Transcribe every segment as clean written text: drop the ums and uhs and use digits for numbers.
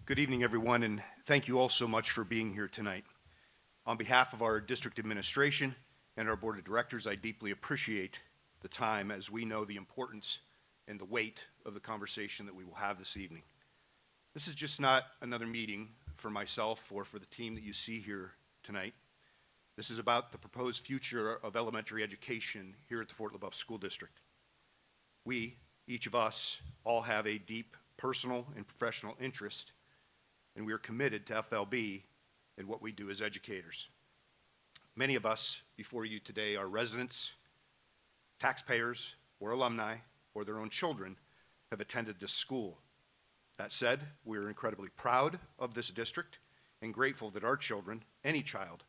Good evening, everyone, and thank you all so much for being here tonight. On behalf of our district administration and our board of directors, I deeply appreciate the time as we know the importance and the weight of the conversation that we will have this evening. This is just not another meeting for myself or for the team that you see here tonight. This is about the proposed future of elementary education here at the Fort LeBoeuf School District. We, each of us, all have a deep personal and professional interest, and we are committed to FLB and what we do as educators. Many of us before you today are residents, taxpayers, or alumni, or their own children have attended this school. That said, we are incredibly proud of this district and grateful that our children, any child,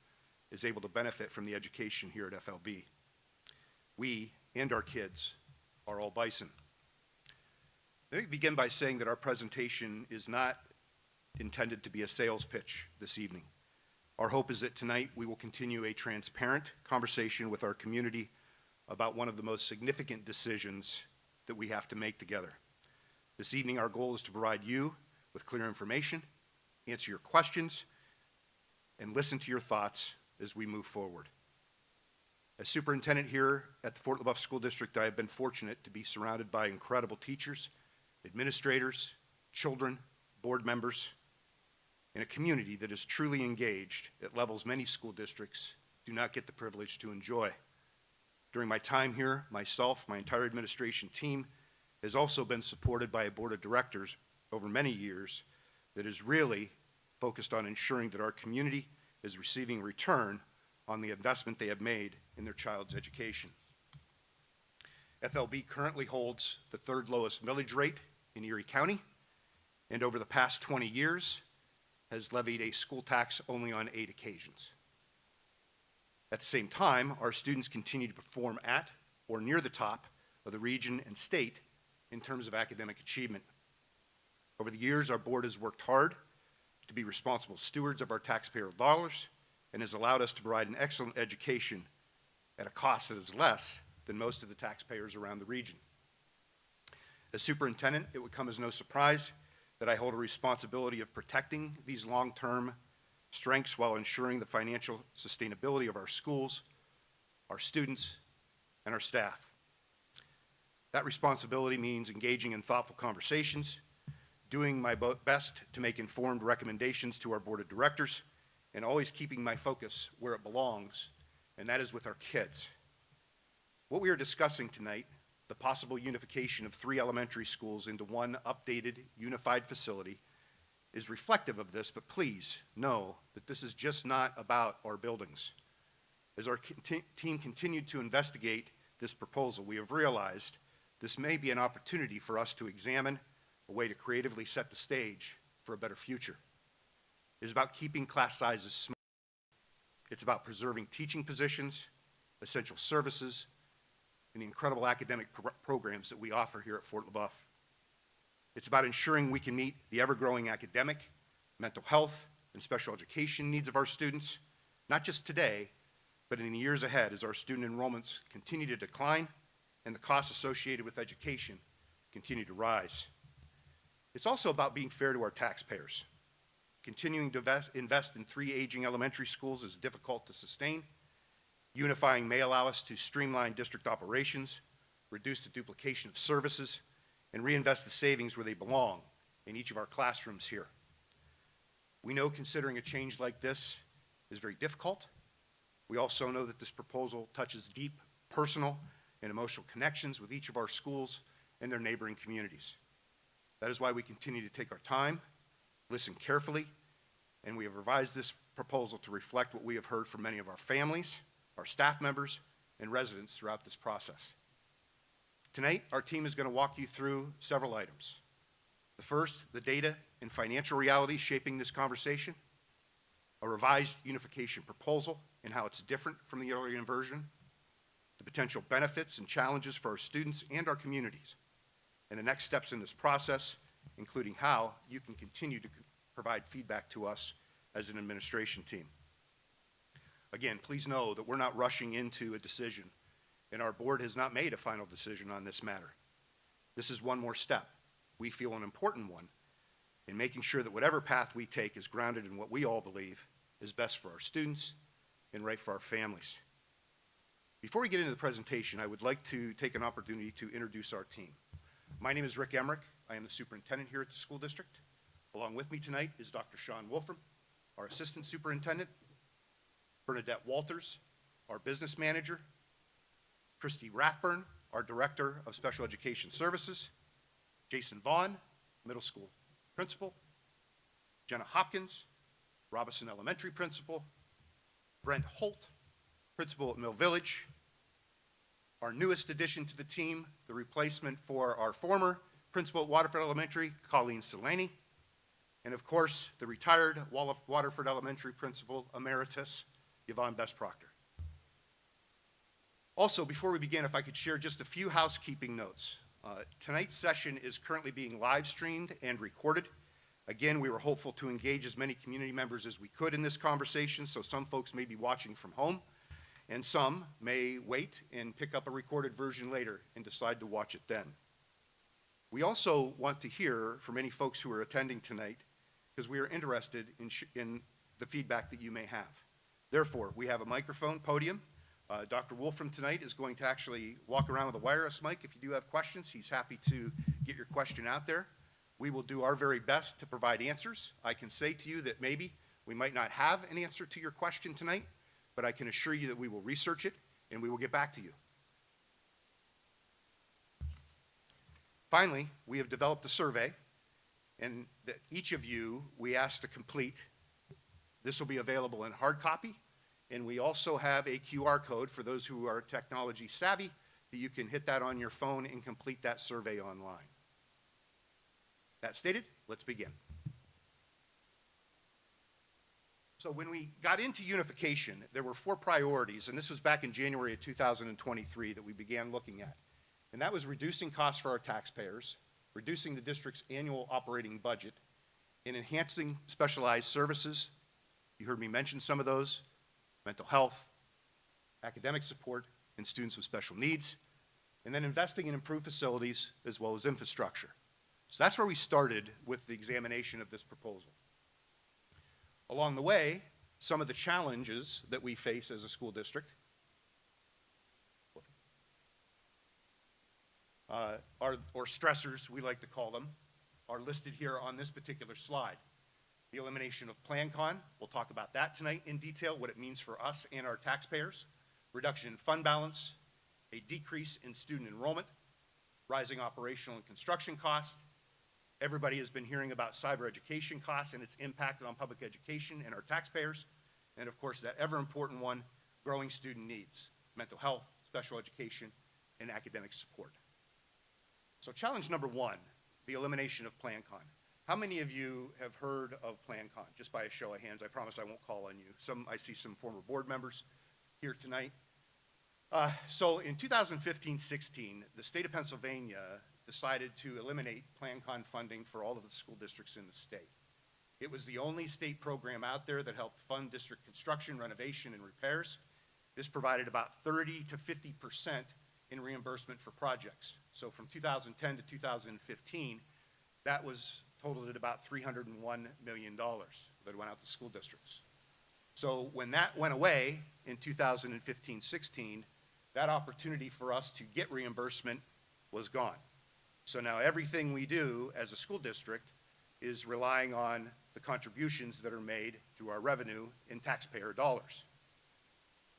is able to benefit from the education here at FLB. We and our kids are all bison. Let me begin by saying that our presentation is not intended to be a sales pitch this evening. Our hope is that tonight we will continue a transparent conversation with our community about one of the most significant decisions that we have to make together. This evening, our goal is to provide you with clear information, answer your questions, and listen to your thoughts as we move forward. As superintendent here at the Fort LeBoeuf School District, I have been fortunate to be surrounded by incredible teachers, administrators, children, board members, and a community that is truly engaged at levels many school districts do not get the privilege to enjoy. During my time here, myself, my entire administration team has also been supported by a board of directors over many years that is really focused on ensuring that our community is receiving return on the investment they have made in their child's education. FLB currently holds the third lowest millage rate in Erie County, and over the past 20 years has levied a school tax only on 8 occasions. At the same time, our students continue to perform at or near the top of the region and state in terms of academic achievement. Over the years, our board has worked hard to be responsible stewards of our taxpayer dollars and has allowed us to provide an excellent education at a cost that is less than most of the taxpayers around the region. As superintendent, it would come as no surprise that I hold a responsibility of protecting these long-term strengths while ensuring the financial sustainability of our schools, our students, and our staff. That responsibility means engaging in thoughtful conversations, doing my best to make informed recommendations to our board of directors, and always keeping my focus where it belongs, and that is with our kids. What we are discussing tonight, the possible unification of 3 elementary schools into one updated, unified facility, is reflective of this, but please know that this is just not about our buildings. As our team continued to investigate this proposal, we have realized this may be an opportunity for us to examine a way to creatively set the stage for a better future. It is about keeping class sizes small. It's about preserving teaching positions, essential services, and the incredible academic programs that we offer here at Fort LeBoeuf. It's about ensuring we can meet the ever-growing academic, mental health, and special education needs of our students, not just today, but in the years ahead as our student enrollments continue to decline and the costs associated with education continue to rise. It's also about being fair to our taxpayers. Continuing to invest in 3 aging elementary schools is difficult to sustain. Unifying may allow us to streamline district operations, reduce the duplication of services, and reinvest the savings where they belong in each of our classrooms here. We know considering a change like this is very difficult. We also know that this proposal touches deep personal and emotional connections with each of our schools and their neighboring communities. That is why we continue to take our time, listen carefully, and we have revised this proposal to reflect what we have heard from many of our families, our staff members, and residents throughout this process. Tonight, our team is going to walk you through several items. The first, the data and financial realities shaping this conversation, a revised unification proposal and how it's different from the earlier version, the potential benefits and challenges for our students and our communities, and the next steps in this process, including how you can continue to provide feedback to us as an administration team. Again, please know that we're not rushing into a decision, and our board has not made a final decision on this matter. This is one more step. We feel an important one, in making sure that whatever path we take is grounded in what we all believe is best for our students and right for our families. Before we get into the presentation, I would like to take an opportunity to introduce our team. My name is Rick Emmerich. I am the superintendent here at the school district. Along with me tonight is Dr. Sean Wolfram, our assistant superintendent, Bernadette Walters, our business manager, Christy Rathburn, our director of special education services, Jason Vaughn, middle school principal, Jenna Hopkins, Robinson Elementary principal, Brent Holt, principal at Mill Village, our newest addition to the team, the replacement for our former principal at Waterford Elementary, Colleen Solani, and of course, the retired Waterford Elementary principal emeritus, Yvonne Best-Proctor. Also, before we begin, if I could share just a few housekeeping notes. Tonight's session is currently being live streamed and recorded. Again, we were hopeful to engage as many community members as we could in this conversation, so some folks may be watching from home, and some may wait and pick up a recorded version later and decide to watch it then. We also want to hear from any folks who are attending tonight because we are interested in the feedback that you may have. Therefore, we have a microphone podium. Dr. Wolfram tonight is going to actually walk around with a wireless mic. If you do have questions, he's happy to get your question out there. We will do our very best to provide answers. I can say to you that maybe we might not have an answer to your question tonight, but I can assure you that we will research it and we will get back to you. Finally, we have developed a survey, and that each of you we asked to complete. This will be available in hard copy, and we also have a QR code for those who are technology savvy that you can hit that on your phone and complete that survey online. That stated, let's begin. So when we got into unification, there were 4 priorities, and this was back in January of 2023 that we began looking at. And that was reducing costs for our taxpayers, reducing the district's annual operating budget, and enhancing specialized services. You heard me mention some of those: mental health, academic support, and students with special needs, and then investing in improved facilities as well as infrastructure. So that's where we started with the examination of this proposal. Along the way, some of the challenges that we face as a school district or stressors, we like to call them, are listed here on this particular slide. The elimination of PlanCon, we'll talk about that tonight in detail, what it means for us and our taxpayers. Reduction in fund balance, a decrease in student enrollment, rising operational and construction costs. Everybody has been hearing about cyber education costs and its impact on public education and our taxpayers. And of course, that ever important one, growing student needs, mental health, special education, and academic support. So challenge number 1, the elimination of PlanCon. How many of you have heard of PlanCon? Just by a show of hands. I promise I won't call on you. I see some former board members here tonight. So in 2015-16, the state of Pennsylvania decided to eliminate PlanCon funding for all of the school districts in the state. It was the only state program out there that helped fund district construction, renovation, and repairs. This provided about 30 to 50% in reimbursement for projects. So from 2010 to 2015, that was totaled at about $301 million that went out to school districts. So when that went away in 2015-16, that opportunity for us to get reimbursement was gone. So now everything we do as a school district is relying on the contributions that are made through our revenue in taxpayer dollars.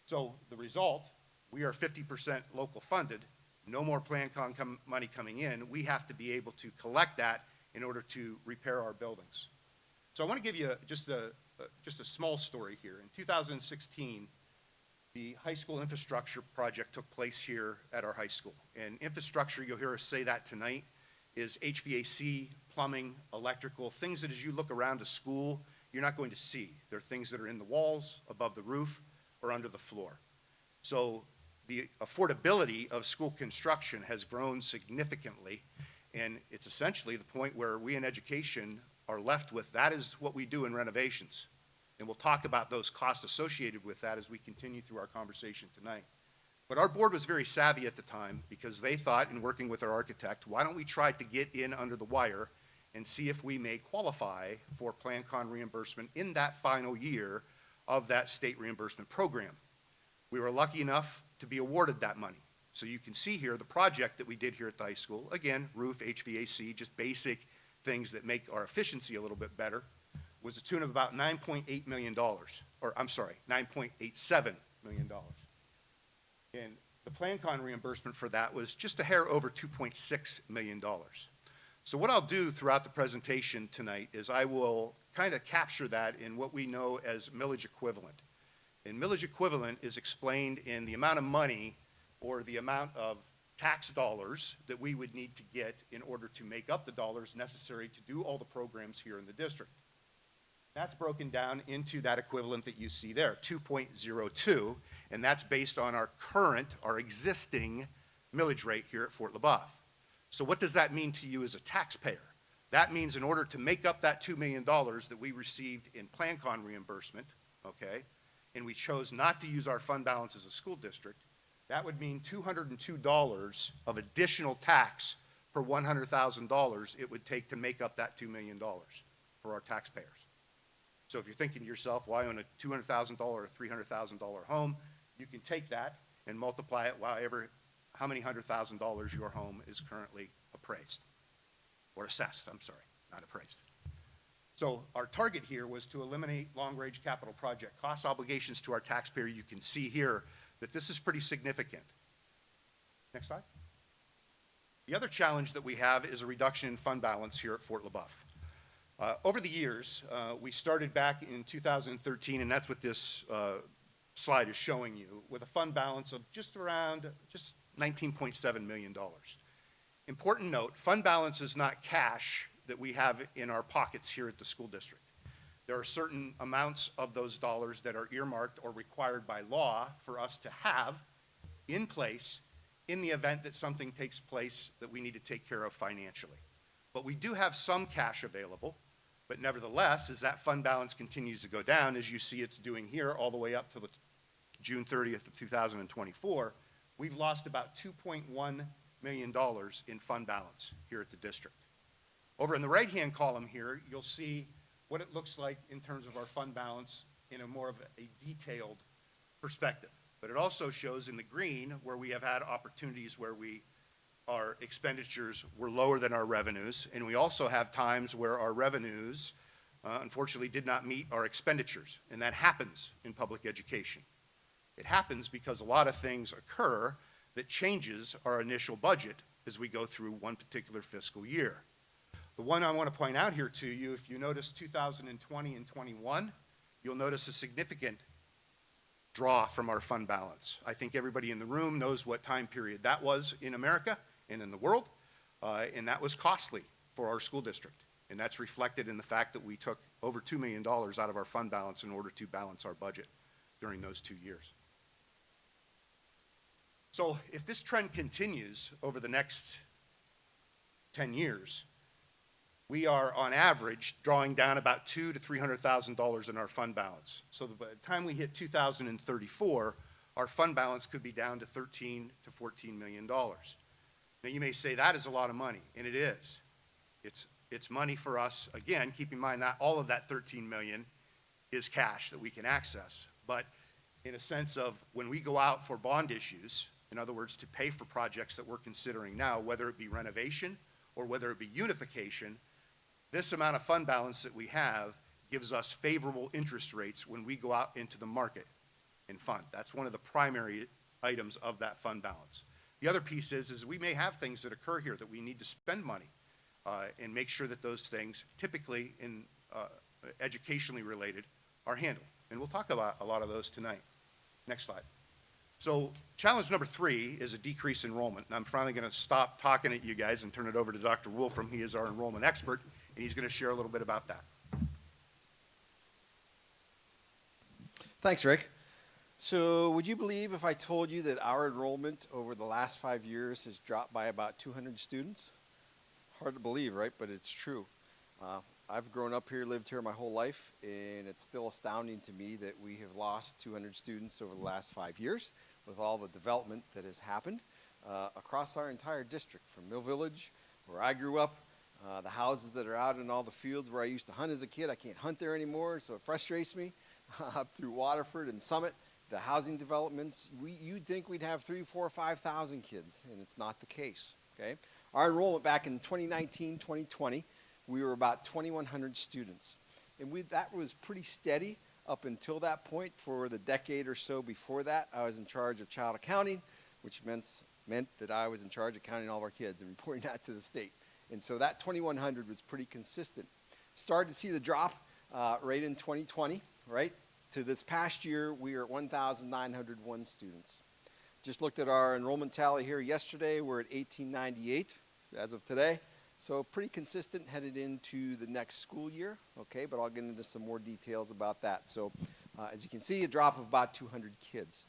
So the result, we are 50% local funded, no more PlanCon money coming in. We have to be able to collect that in order to repair our buildings. So I want to give you just a small story here. In 2016, the high school infrastructure project took place here at our high school. And infrastructure, you'll hear us say that tonight, is HVAC, plumbing, electrical, things that as you look around a school, you're not going to see. They're things that are in the walls, above the roof, or under the floor. So the affordability of school construction has grown significantly, and it's essentially the point where we in education are left with that is what we do in renovations. And we'll talk about those costs associated with that as we continue through our conversation tonight. But our board was very savvy at the time because they thought, in working with our architect, why don't we try to get in under the wire and see if we may qualify for Plan-Con reimbursement in that final year of that state reimbursement program. We were lucky enough to be awarded that money. So you can see here the project that we did here at the high school, again, roof, HVAC, just basic things that make our efficiency a little bit better, was a tune of about $9.8 million, or I'm sorry, $9.87 million. And the Plan-Con reimbursement for that was just a hair over $2.6 million. So what I'll do throughout the presentation tonight is I will kind of capture that in what we know as millage equivalent. And millage equivalent is explained in the amount of money or the amount of tax dollars that we would need to get in order to make up the dollars necessary to do all the programs here in the district. That's broken down into that equivalent that you see there, 2.02, and that's based on our existing millage rate here at Fort LeBoeuf. So what does that mean to you as a taxpayer? That means in order to make up that $2 million that we received in Plan-Con reimbursement, okay, and we chose not to use our fund balance as a school district, that would mean $202 of additional tax per $100,000 it would take to make up that $2 million for our taxpayers. So if you're thinking to yourself, why own a $200,000 or $300,000 home, you can take that and multiply it how many $100,000 your home is currently appraised, or assessed, I'm sorry, not appraised. So our target here was to eliminate long-range capital project cost obligations to our taxpayer. You can see here that this is pretty significant. Next slide. The other challenge that we have is a reduction in fund balance here at Fort LeBoeuf. Over the years, we started back in 2013, and that's what this slide is showing you, with a fund balance of just $19.7 million. Important note, fund balance is not cash that we have in our pockets here at the school district. There are certain amounts of those dollars that are earmarked or required by law for us to have in place in the event that something takes place that we need to take care of financially. But we do have some cash available, but nevertheless, as that fund balance continues to go down, as you see it's doing here all the way up to the June 30th of 2024, we've lost about $2.1 million in fund balance here at the district. Over in the right-hand column here, you'll see what it looks like in terms of our fund balance in a more of a detailed perspective. But it also shows in the green where we have had opportunities where our expenditures were lower than our revenues, and we also have times where our revenues unfortunately did not meet our expenditures, and that happens in public education. It happens because a lot of things occur that changes our initial budget as we go through one particular fiscal year. The one I want to point out here to you, if you notice 2020 and 21, you'll notice a significant draw from our fund balance. I think everybody in the room knows what time period that was in America and in the world, and that was costly for our school district. And that's reflected in the fact that we took over $2 million out of our fund balance in order to balance our budget during those 2 years. So if this trend continues over the next 10 years, we are on average drawing down about $200,000 to $300,000 in our fund balance. So by the time we hit 2034, our fund balance could be down to $13 to $14 million. Now you may say that is a lot of money, and it is. It's money for us. Again, keep in mind that all of that $13 million is cash that we can access. But in a sense of when we go out for bond issues, in other words, to pay for projects that we're considering now, whether it be renovation or whether it be unification, this amount of fund balance that we have gives us favorable interest rates when we go out into the market and fund. That's one of the primary items of that fund balance. The other piece is we may have things that occur here that we need to spend money and make sure that those things, typically in educationally related, are handled. And we'll talk about a lot of those tonight. Next slide. So challenge number 3 is a decrease in enrollment. And I'm finally going to stop talking at you guys and turn it over to Dr. Wolfram. He is our enrollment expert, and he's going to share a little bit about that. Thanks, Rick. So would you believe if I told you that our enrollment over the last 5 years has dropped by about 200 students? Hard to believe, right? But it's true. I've grown up here, lived here my whole life, and it's still astounding to me that we have lost 200 students over the last 5 years with all the development that has happened across our entire district, from Mill Village, where I grew up, The houses that are out in all the fields where I used to hunt as a kid, I can't hunt there anymore, so it frustrates me. Up through Waterford and Summit, the housing developments, you'd think we'd have 3, 4, 5,000 kids, and it's not the case. Okay, our enrollment back in 2019, 2020, we were about 2,100 students, and that was pretty steady up until that point. For the decade or so before that, I was in charge of child accounting, which meant that I was in charge of counting all of our kids and reporting that to the state. And so that 2,100 was pretty consistent. Started to see the drop right in 2020, right? To this past year, we are at 1,901 students. Just looked at our enrollment tally here yesterday. We're at 1,898 as of today. So pretty consistent headed into the next school year, okay? But I'll get into some more details about that. So as you can see, a drop of about 200 kids.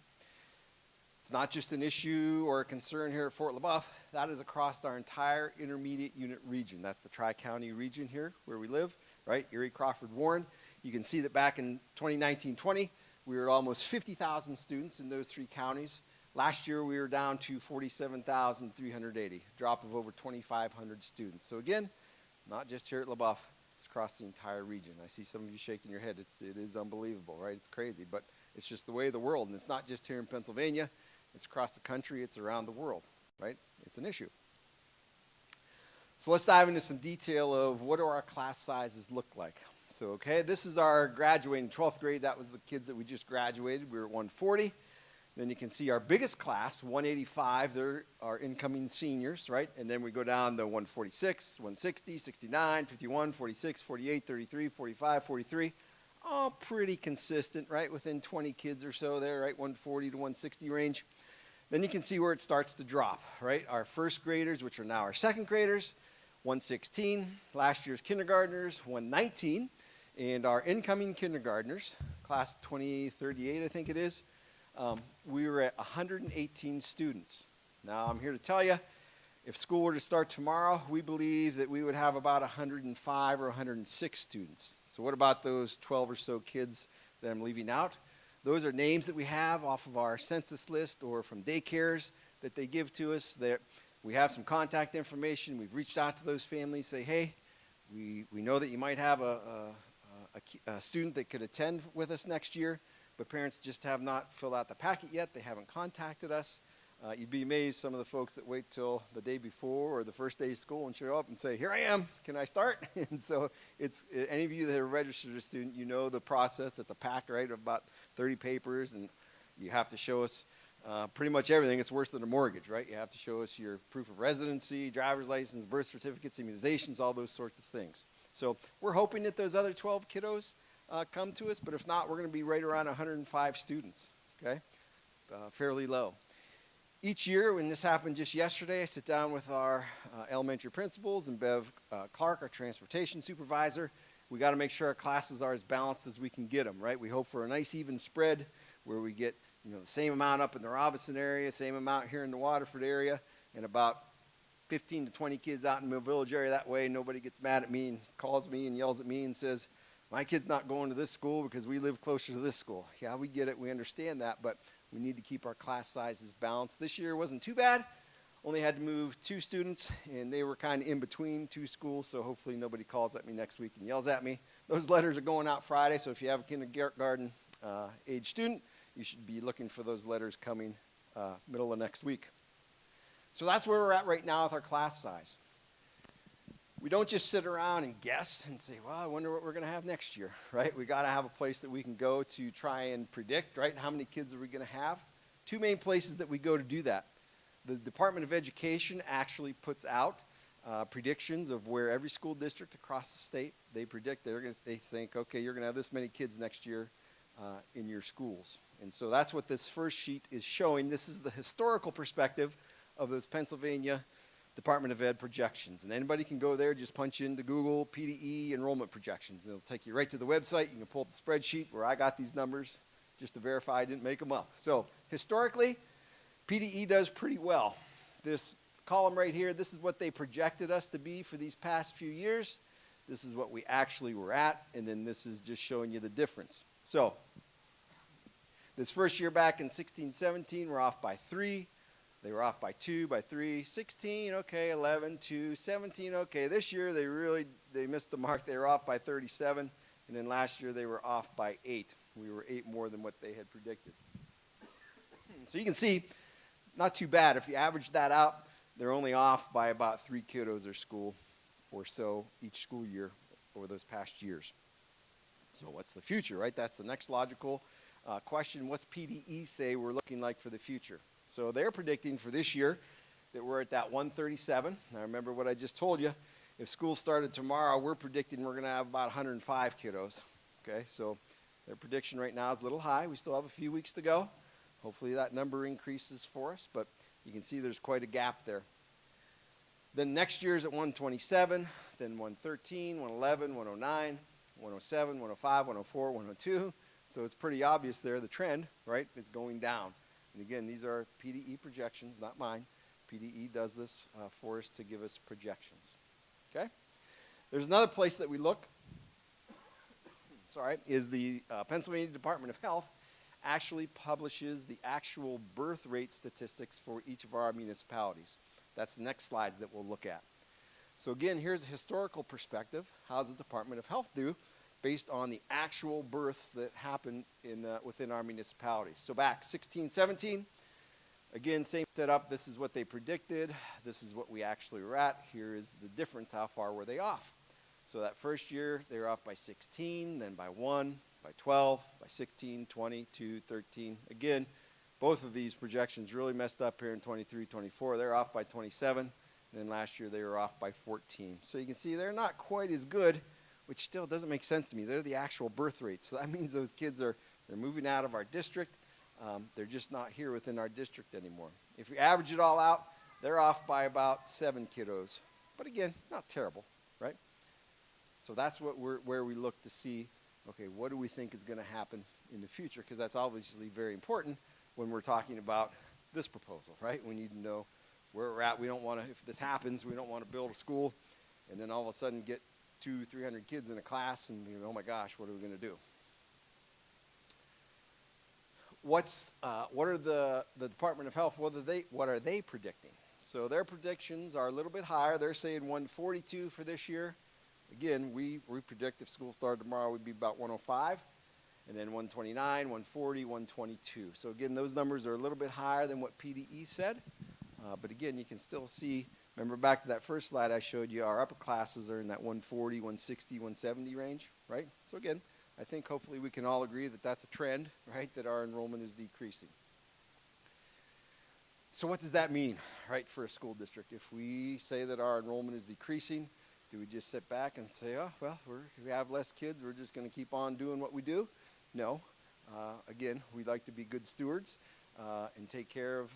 It's not just an issue or a concern here at Fort LeBoeuf. That is across our entire intermediate unit region. That's the Tri-County region here where we live, right? Erie, Crawford, Warren. You can see that back in 2019-20, we were at almost 50,000 students in those 3 counties. Last year, we were down to 47,380, drop of over 2,500 students. So again, not just here at LeBoeuf, it's across the entire region. I see some of you shaking your head. It is unbelievable, right? It's crazy, but it's just the way of the world. And it's not just here in Pennsylvania. It's across the country. It's around the world, right? It's an issue. So let's dive into some detail of what do our class sizes look like. So, okay, this is our graduating 12th grade. That was the kids that we just graduated. We were at 140. Then you can see our biggest class, 185. They're our incoming seniors, right? And then we go down to 146, 160, 69, 51, 46, 48, 33, 45, 43. All pretty consistent, right? Within 20 kids or so there, right? 140 to 160 range. Then you can see where it starts to drop, right? Our first graders, which are now our second graders, 116. Last year's kindergartners, 119. And our incoming kindergartners, class 2038, I think it is, we were at 118 students. Now, I'm here to tell you, if school were to start tomorrow, we believe that we would have about 105 or 106 students. So what about those 12 or so kids that I'm leaving out? Those are names that we have off of our census list or from daycares that they give to us. We have some contact information. We've reached out to those families, say, hey, we know that you might have a student that could attend with us next year, but parents just have not filled out the packet yet. They haven't contacted us. You'd be amazed some of the folks that wait till the day before or the first day of school and show up and say, here I am, can I start? And so it's any of you that are registered a student, you know the process. It's a pack, right, of about 30 papers, and you have to show us pretty much everything. It's worse than a mortgage, right? You have to show us your proof of residency, driver's license, birth certificates, immunizations, all those sorts of things. So we're hoping that those other 12 kiddos come to us, but if not, we're going to be right around 105 students, okay? Fairly low. Each year, when this happened just yesterday, I sit down with our elementary principals and Bev Clark, our transportation supervisor. We got to make sure our classes are as balanced as we can get them, right? We hope for a nice even spread where we get the same amount up in the Robinson area, same amount here in the Waterford area, and about 15 to 20 kids out in the Mill Village area. That way nobody gets mad at me and calls me and yells at me and says, my kid's not going to this school because we live closer to this school. Yeah, we get it. We understand that, but we need to keep our class sizes balanced. This year wasn't too bad. Only had to move 2 students, and they were kind of in between 2 schools, so hopefully nobody calls at me next week and yells at me. Those letters are going out Friday, so if you have a kindergarten age student, you should be looking for those letters coming middle of next week. So that's where we're at right now with our class size. We don't just sit around and guess and say, well, I wonder what we're going to have next year, right? We got to have a place that we can go to try and predict, right? How many kids are we going to have? 2 main places that we go to do that. The Department of Education actually puts out predictions of where every school district across the state, they predict, they think, okay, you're going to have this many kids next year in your schools. And so that's what this first sheet is showing. This is the historical perspective of those Pennsylvania Department of Ed projections. And anybody can go there, just punch into Google PDE enrollment projections. It'll take you right to the website. You can pull up the spreadsheet where I got these numbers just to verify I didn't make them up. So historically, PDE does pretty well. This column right here, this is what they projected us to be for these past few years. This is what we actually were at, and then this is just showing you the difference. So this first year back in 16-17, we're off by 3. They were off by 2, by 3, 16, okay, 11, 2, 17, okay. This year they missed the mark. They were off by 37, and then last year they were off by 8. We were 8 more than what they had predicted. So you can see, not too bad. If you average that out, they're only off by about 3 kiddos or so each school year over those past years. So what's the future, right? That's the next logical question. What's PDE say we're looking like for the future? So they're predicting for this year that we're at that 137. Now remember what I just told you. If school started tomorrow, we're predicting we're going to have about 105 kiddos. Okay, so their prediction right now is a little high. We still have a few weeks to go. Hopefully that number increases for us, but you can see there's quite a gap there. Then next year's at 127, then 113, 111, 109, 107, 105, 104, 102. So it's pretty obvious there, the trend, right, is going down. And again, these are PDE projections, not mine. PDE does this for us to give us projections. Okay? There's another place that we look, is the Pennsylvania Department of Health actually publishes the actual birth rate statistics for each of our municipalities. That's the next slides that we'll look at. So again, here's a historical perspective. How does the Department of Health do based on the actual births that happen within our municipalities? So back 16, 17, again, same setup. This is what they predicted. This is what we actually were at. Here is the difference. How far were they off? So that first year, they were off by 16, then by 1, by 12, by 16, 20, 2, 13. Again, both of these projections really messed up here in 23, 24. They're off by 27, and then last year they were off by 14. So you can see they're not quite as good, which still doesn't make sense to me. They're the actual birth rates. So that means those kids they're moving out of our district. They're just not here within our district anymore. If you average it all out, they're off by about 7 kiddos. But again, not terrible, right? So that's where we look to see, okay, what do we think is going to happen in the future? Because that's obviously very important when we're talking about this proposal, right? We need to know where we're at. We don't want to, if this happens, we don't want to build a school and then all of a sudden get 200-300 kids in a class and, oh my gosh, what are we going to do? What are the Department of Health, what are they predicting? So their predictions are a little bit higher. They're saying 142 for this year. Again, we predict if school started tomorrow, we'd be about 105. And then 129, 140, 122. So again, those numbers are a little bit higher than what PDE said. But again, you can still see, remember back to that first slide I showed you, our upper classes are in that 140, 160, 170 range, right? So again, I think hopefully we can all agree that that's a trend, right, that our enrollment is decreasing. So what does that mean, right, for a school district? If we say that our enrollment is decreasing, do we just sit back and say, oh, well, we have less kids, we're just going to keep on doing what we do? No. Again, we like to be good stewards and take care of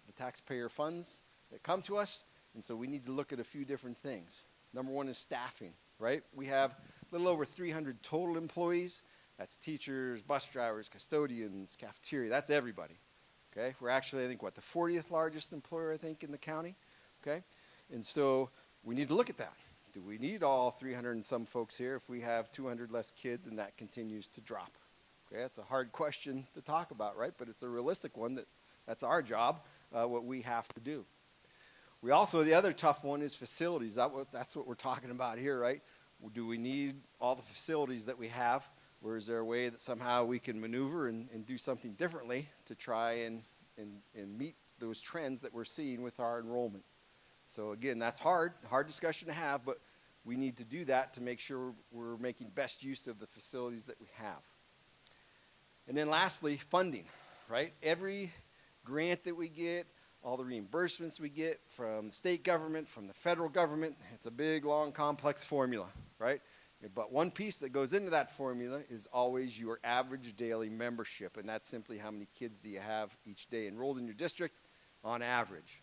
the taxpayer funds that come to us. And so we need to look at a few different things. Number one is staffing, right? We have a little over 300 total employees. That's teachers, bus drivers, custodians, cafeteria. That's everybody, okay? We're actually, I think, the 40th largest employer, I think, in the county, okay? And so we need to look at that. Do we need all 300 and some folks here if we have 200 less kids and that continues to drop? Okay, that's a hard question to talk about, right? But it's a realistic one that's our job, what we have to do. We also, the other tough one is facilities. That's what we're talking about here, right? Do we need all the facilities that we have, or is there a way that somehow we can maneuver and do something differently to try and meet those trends that we're seeing with our enrollment? So again, that's hard discussion to have, but we need to do that to make sure we're making best use of the facilities that we have. And then lastly, funding, right? Every grant that we get, all the reimbursements we get from the state government, from the federal government, it's a big, long, complex formula, right? But one piece that goes into that formula is always your average daily membership, and that's simply how many kids do you have each day enrolled in your district on average.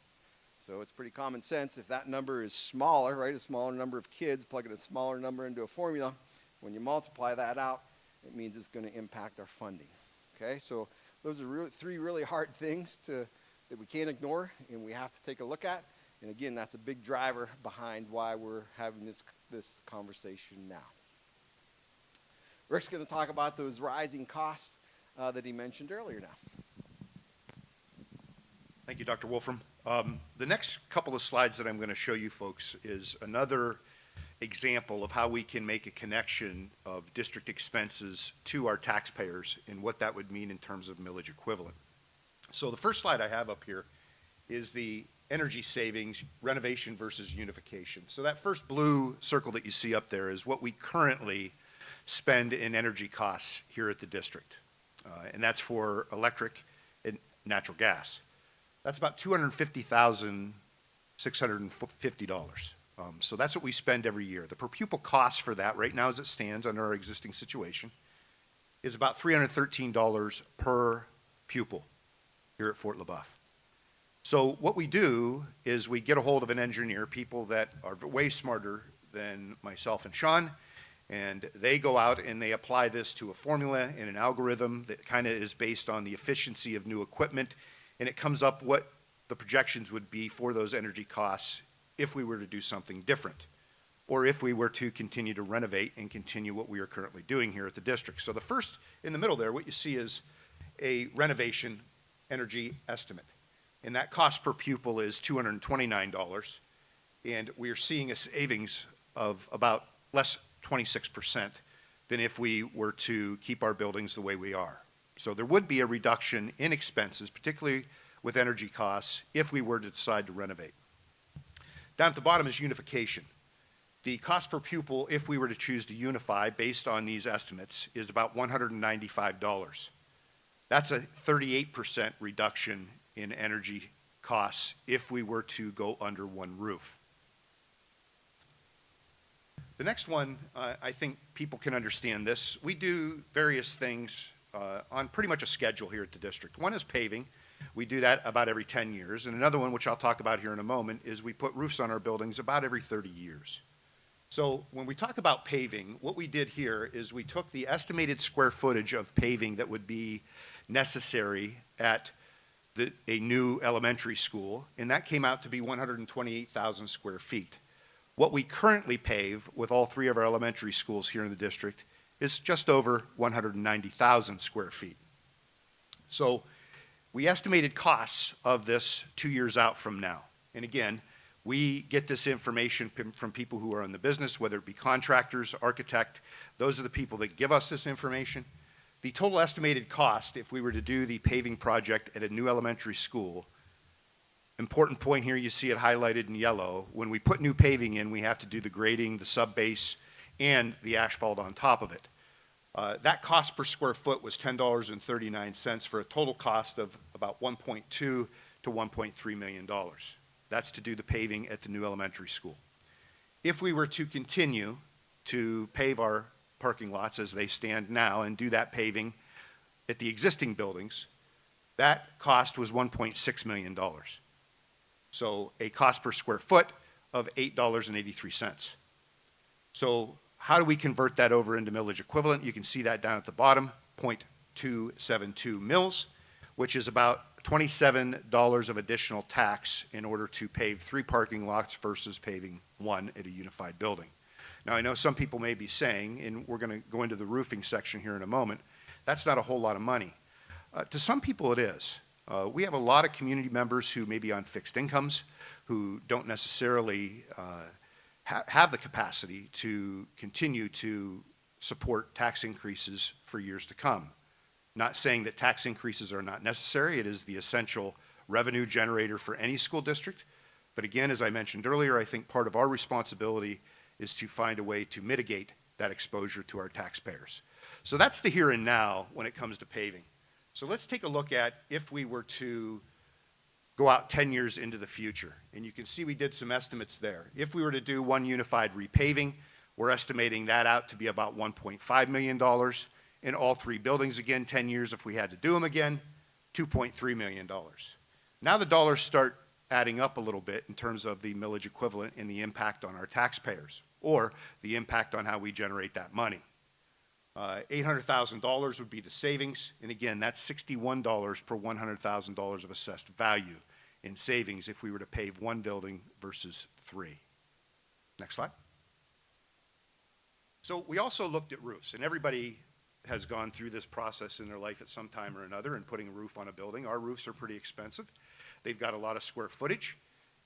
So it's pretty common sense. If that number is smaller, right, a smaller number of kids, plugging a smaller number into a formula, when you multiply that out, it means it's going to impact our funding. Okay, so those are three really hard things that we can't ignore and we have to take a look at. And again, that's a big driver behind why we're having this conversation now. Rick's going to talk about those rising costs that he mentioned earlier now. Thank you, Dr. Wolfram. The next couple of slides that I'm going to show you folks is another example of how we can make a connection of district expenses to our taxpayers and what that would mean in terms of millage equivalent. So the first slide I have up here is the energy savings renovation versus unification. So that first blue circle that you see up there is what we currently spend in energy costs here at the district. And that's for electric and natural gas. That's about $250,650. So that's what we spend every year. The per pupil cost for that right now as it stands under our existing situation is about $313 per pupil here at Fort LeBoeuf. So what we do is we get a hold of an engineer, people that are way smarter than myself and Sean, and they go out and they apply this to a formula and an algorithm that kind of is based on the efficiency of new equipment, and it comes up what the projections would be for those energy costs if we were to do something different, or if we were to continue to renovate and continue what we are currently doing here at the district. So the first in the middle there, what you see is a renovation energy estimate, and that cost per pupil is $229, and we are seeing a savings of about less 26% than if we were to keep our buildings the way we are. So there would be a reduction in expenses, particularly with energy costs, if we were to decide to renovate. Down at the bottom is unification. The cost per pupil, if we were to choose to unify based on these estimates, is about $195. That's a 38% reduction in energy costs if we were to go under one roof. The next one, I think people can understand this. We do various things on pretty much a schedule here at the district. One is paving. We do that about every 10 years. And another one, which I'll talk about here in a moment, is we put roofs on our buildings about every 30 years. So when we talk about paving, what we did here is we took the estimated square footage of paving that would be necessary at a new elementary school, and that came out to be 128,000 square feet. What we currently pave with all three of our elementary schools here in the district is just over 190,000 square feet. So we estimated costs of this 2 years out from now. And again, we get this information from people who are in the business, whether it be contractors, architect, those are the people that give us this information. The total estimated cost, if we were to do the paving project at a new elementary school, important point here, you see it highlighted in yellow. When we put new paving in, we have to do the grading, the sub-base, and the asphalt on top of it. That cost per square foot was $10.39 for a total cost of about $1.2 to $1.3 million. That's to do the paving at the new elementary school. If we were to continue to pave our parking lots as they stand now and do that paving at the existing buildings, that cost was $1.6 million. So a cost per square foot of $8.83. So how do we convert that over into millage equivalent? You can see that down at the bottom, 0.272 mils, which is about $27 of additional tax in order to pave 3 parking lots versus paving 1 at a unified building. Now, I know some people may be saying, and we're going to go into the roofing section here in a moment, that's not a whole lot of money. To some people it is. We have a lot of community members who may be on fixed incomes, who don't necessarily have the capacity to continue to support tax increases for years to come. Not saying that tax increases are not necessary. It is the essential revenue generator for any school district. But again, as I mentioned earlier, I think part of our responsibility is to find a way to mitigate that exposure to our taxpayers. So that's the here and now when it comes to paving. So let's take a look at if we were to go out 10 years into the future. And you can see we did some estimates there. If we were to do one unified repaving, we're estimating that out to be about $1.5 million. In all 3 buildings, again, 10 years if we had to do them again, $2.3 million. Now the dollars start adding up a little bit in terms of the millage equivalent and the impact on our taxpayers, or the impact on how we generate that money. $800,000 would be the savings, and again, that's $61 per $100,000 of assessed value in savings if we were to pave 1 building versus 3. Next slide. So we also looked at roofs, and everybody has gone through this process in their life at some time or another in putting a roof on a building. Our roofs are pretty expensive. They've got a lot of square footage.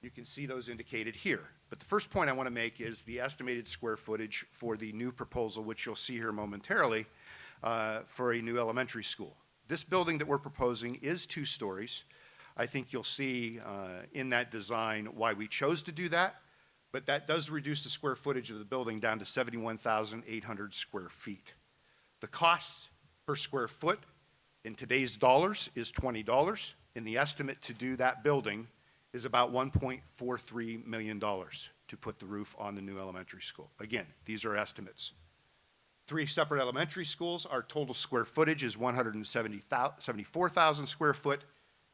You can see those indicated here. But the first point I want to make is the estimated square footage for the new proposal, which you'll see here momentarily, for a new elementary school. This building that we're proposing is 2 stories. I think you'll see in that design why we chose to do that, but that does reduce the square footage of the building down to 71,800 square feet. The cost per square foot in today's dollars is $20, and the estimate to do that building is about $1.43 million to put the roof on the new elementary school. Again, these are estimates. 3 separate elementary schools, our total square footage is 174,000 square foot.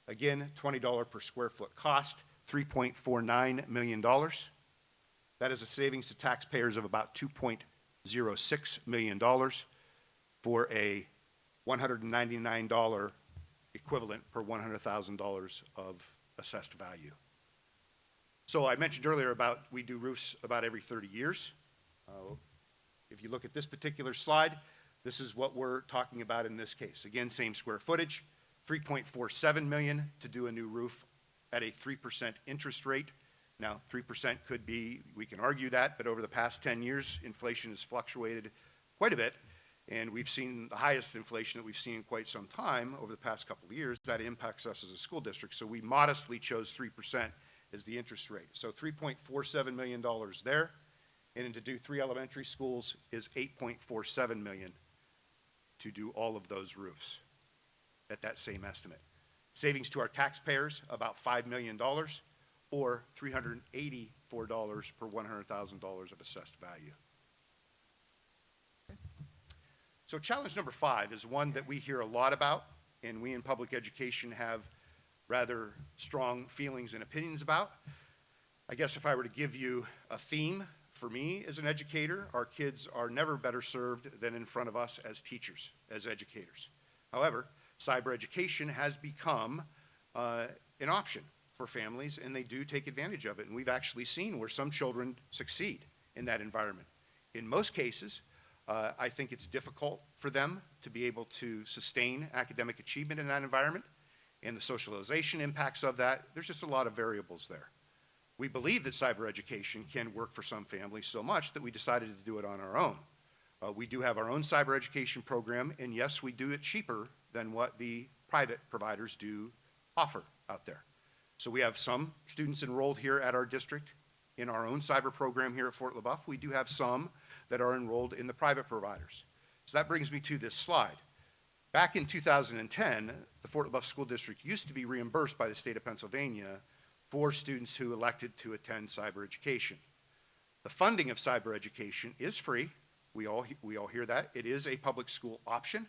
Again, $20 per square foot cost, $3.49 million. That is a savings to taxpayers of about $2.06 million for a $199 equivalent per $100,000 of assessed value. So I mentioned earlier about we do roofs about every 30 years. If you look at this particular slide, this is what we're talking about in this case. Again, same square footage, $3.47 million to do a new roof at a 3% interest rate. Now, 3% could be, we can argue that, but over the past 10 years, inflation has fluctuated quite a bit, and we've seen the highest inflation that we've seen in quite some time over the past couple of years. That impacts us as a school district, so we modestly chose 3% as the interest rate. So $3.47 million there, and to do 3 elementary schools is $8.47 million to do all of those roofs at that same estimate. Savings to our taxpayers, about $5 million, or $384 per $100,000 of assessed value. Okay. So challenge number 5 is one that we hear a lot about, and we in public education have rather strong feelings and opinions about. I guess if I were to give you a theme, for me as an educator, our kids are never better served than in front of us as teachers, as educators. However, cyber education has become an option for families, and they do take advantage of it. And we've actually seen where some children succeed in that environment. In most cases, I think it's difficult for them to be able to sustain academic achievement in that environment, and the socialization impacts of that. There's just a lot of variables there. We believe that cyber education can work for some families so much that we decided to do it on our own. We do have our own cyber education program, and yes, we do it cheaper than what the private providers do offer out there. So we have some students enrolled here at our district in our own cyber program here at Fort LeBoeuf. We do have some that are enrolled in the private providers. So that brings me to this slide. Back in 2010, the Fort LeBoeuf School District used to be reimbursed by the state of Pennsylvania for students who elected to attend cyber education. The funding of cyber education is free. We all hear that. It is a public school option.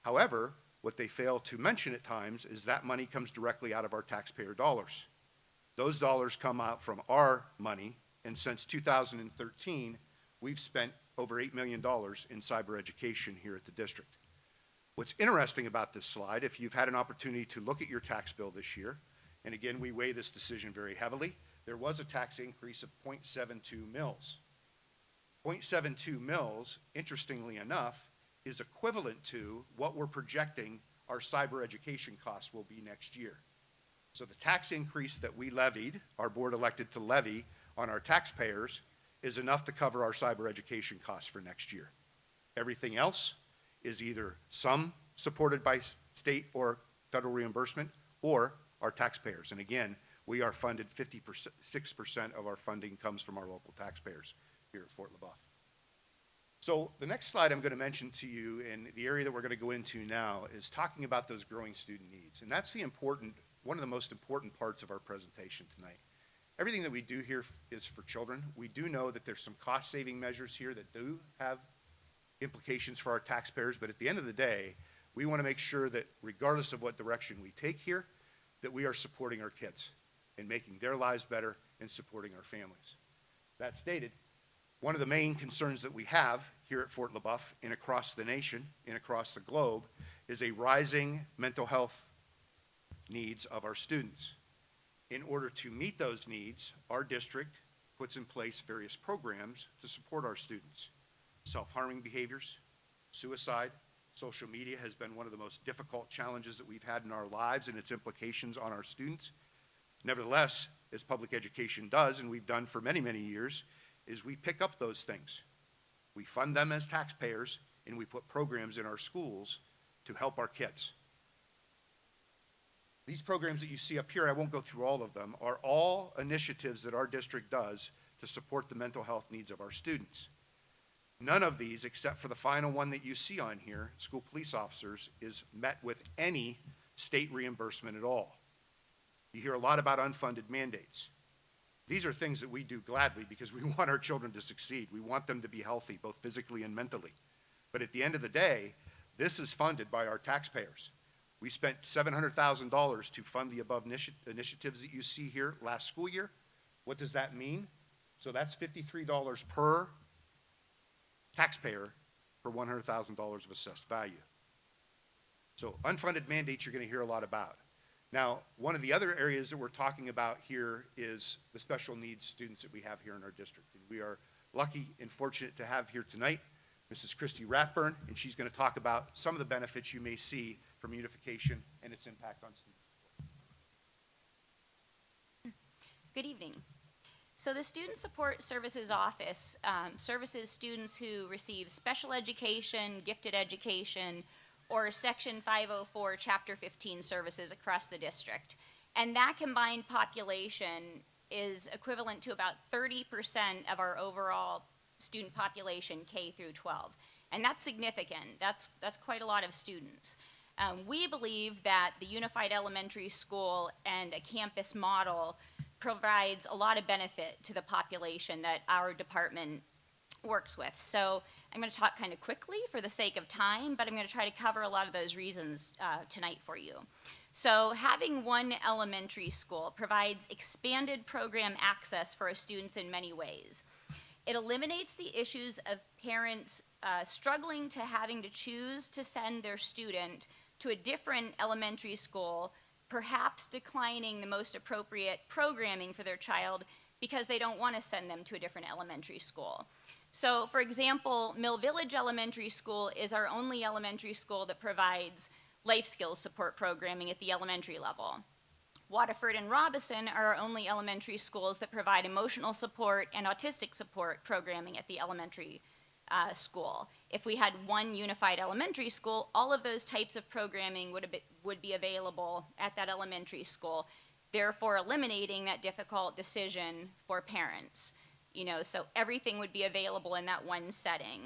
However, what they fail to mention at times is that money comes directly out of our taxpayer dollars. Those dollars come out from our money, and since 2013, we've spent over $8 million in cyber education here at the district. What's interesting about this slide, if you've had an opportunity to look at your tax bill this year, and again, we weigh this decision very heavily, there was a tax increase of 0.72 mils. 0.72 mils, interestingly enough, is equivalent to what we're projecting our cyber education costs will be next year. So the tax increase that we levied, our board elected to levy on our taxpayers, is enough to cover our cyber education costs for next year. Everything else is either some supported by state or federal reimbursement or our taxpayers. And again, we are funded 56% of our funding comes from our local taxpayers here at Fort LeBoeuf. So the next slide I'm going to mention to you, and the area that we're going to go into now, is talking about those growing student needs. And that's one of the most important parts of our presentation tonight. Everything that we do here is for children. We do know that there's some cost-saving measures here that do have implications for our taxpayers, but at the end of the day, we want to make sure that regardless of what direction we take here, that we are supporting our kids and making their lives better and supporting our families. That stated, one of the main concerns that we have here at Fort LeBoeuf and across the nation and across the globe is a rising mental health needs of our students. In order to meet those needs, our district puts in place various programs to support our students. Self-harming behaviors, suicide, social media has been one of the most difficult challenges that we've had in our lives and its implications on our students. Nevertheless, as public education does, and we've done for many, many years, is we pick up those things. We fund them as taxpayers, and we put programs in our schools to help our kids. These programs that you see up here, I won't go through all of them, are all initiatives that our district does to support the mental health needs of our students. None of these, except for the final one that you see on here, school police officers, is met with any state reimbursement at all. You hear a lot about unfunded mandates. These are things that we do gladly because we want our children to succeed. We want them to be healthy, both physically and mentally. But at the end of the day, this is funded by our taxpayers. We spent $700,000 to fund the above initiatives that you see here last school year. What does that mean? So that's $53 per taxpayer per $100,000 of assessed value. So unfunded mandates you're going to hear a lot about. Now, one of the other areas that we're talking about here is the special needs students that we have here in our district. And we are lucky and fortunate to have here tonight Mrs. Christy Rathburn, and she's going to talk about some of the benefits you may see from Unification and its impact on student support. Good evening. So the Student Support Services Office services students who receive special education, gifted education, or Section 504, Chapter 15 services across the district. And that combined population is equivalent to about 30% of our overall student population, K through 12. And that's significant. That's quite a lot of students. We believe that the unified elementary school and a campus model provides a lot of benefit to the population that our department works with. So I'm going to talk kind of quickly for the sake of time, but I'm going to try to cover a lot of those reasons tonight for you. So having one elementary school provides expanded program access for our students in many ways. It eliminates the issues of parents struggling to having to choose to send their student to a different elementary school, perhaps declining the most appropriate programming for their child because they don't want to send them to a different elementary school. So, for example, Mill Village Elementary School is our only elementary school that provides life skills support programming at the elementary level. Waterford and Robison are our only elementary schools that provide emotional support and autistic support programming at the elementary school. If we had one unified elementary school, all of those types of programming would be available at that elementary school, therefore eliminating that difficult decision for parents. You know, so everything would be available in that one setting,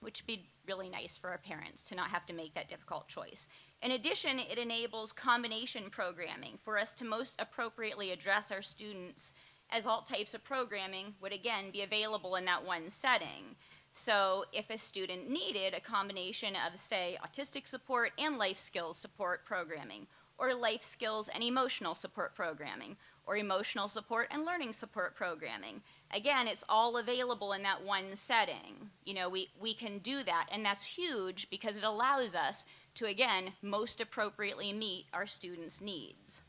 which would be really nice for our parents to not have to make that difficult choice. In addition, it enables combination programming for us to most appropriately address our students, as all types of programming would again be available in that one setting. So if a student needed a combination of, say, autistic support and life skills support programming, or life skills and emotional support programming, or emotional support and learning support programming, again, it's all available in that one setting. You know, we can do that, and that's huge because it allows us to, again, most appropriately meet our students' needs.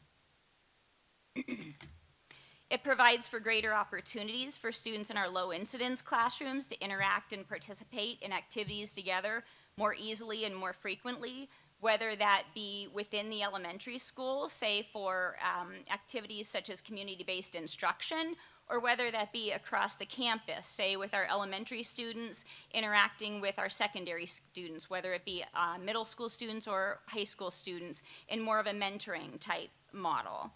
It provides for greater opportunities for students in our low incidence classrooms to interact and participate in activities together more easily and more frequently, whether that be within the elementary school, say for activities such as community-based instruction, or whether that be across the campus, say with our elementary students interacting with our secondary students, whether it be middle school students or high school students in more of a mentoring type model.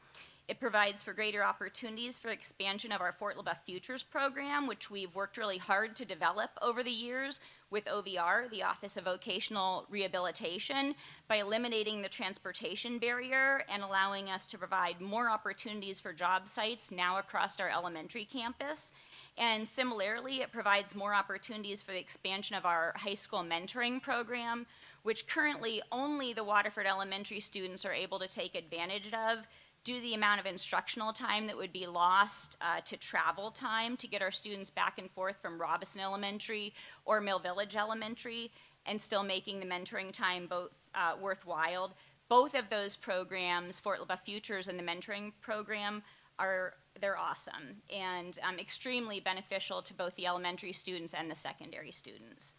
It provides for greater opportunities for expansion of our Fort LeBoeuf Futures program, which we've worked really hard to develop over the years with OVR, the Office of Vocational Rehabilitation, by eliminating the transportation barrier and allowing us to provide more opportunities for job sites now across our elementary campus. And similarly, it provides more opportunities for the expansion of our high school mentoring program, which currently only the Waterford Elementary students are able to take advantage of due to the amount of instructional time that would be lost to travel time to get our students back and forth from Robison Elementary or Mill Village Elementary, and still making the mentoring time both worthwhile. Both of those programs, Fort LeBoeuf Futures and the mentoring program, they're awesome and extremely beneficial to both the elementary students and the secondary students.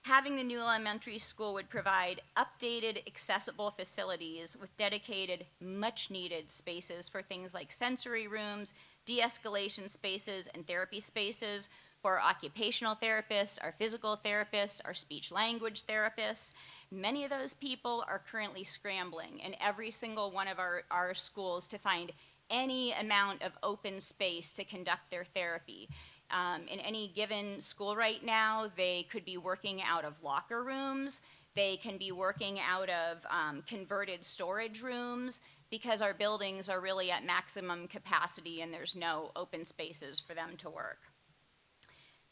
Having the new elementary school would provide updated, accessible facilities with dedicated, much-needed spaces for things like sensory rooms, de-escalation spaces, and therapy spaces for our occupational therapists, our physical therapists, our speech-language therapists. Many of those people are currently scrambling in every single one of our schools to find any amount of open space to conduct their therapy. In any given school right now, they could be working out of locker rooms. They can be working out of converted storage rooms because our buildings are really at maximum capacity and there's no open spaces for them to work.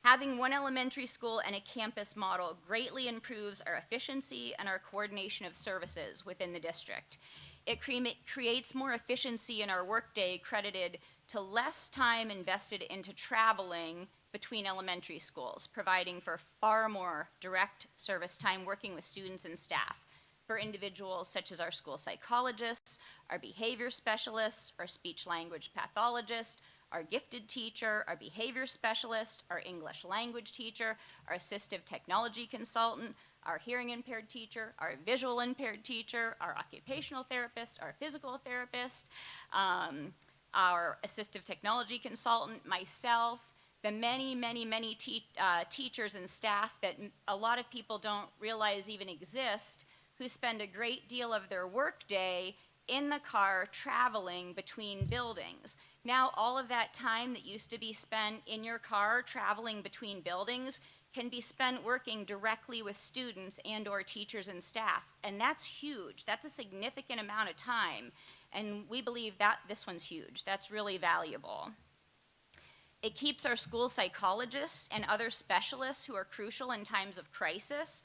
Having one elementary school and a campus model greatly improves our efficiency and our coordination of services within the district. It creates more efficiency in our workday credited to less time invested into traveling between elementary schools, providing for far more direct service time working with students and staff for individuals such as our school psychologists, our behavior specialists, our speech language pathologist, our gifted teacher, our behavior specialist, our English language teacher, our assistive technology consultant, our hearing impaired teacher, our visual impaired teacher, our occupational therapist, our physical therapist, our assistive technology consultant, myself, the many teachers and staff that a lot of people don't realize even exist, who spend a great deal of their workday in the car traveling between buildings. Now all of that time that used to be spent in your car traveling between buildings can be spent working directly with students and or teachers and staff. And that's huge. That's a significant amount of time. And we believe that this one's huge. That's really valuable. It keeps our school psychologists and other specialists who are crucial in times of crisis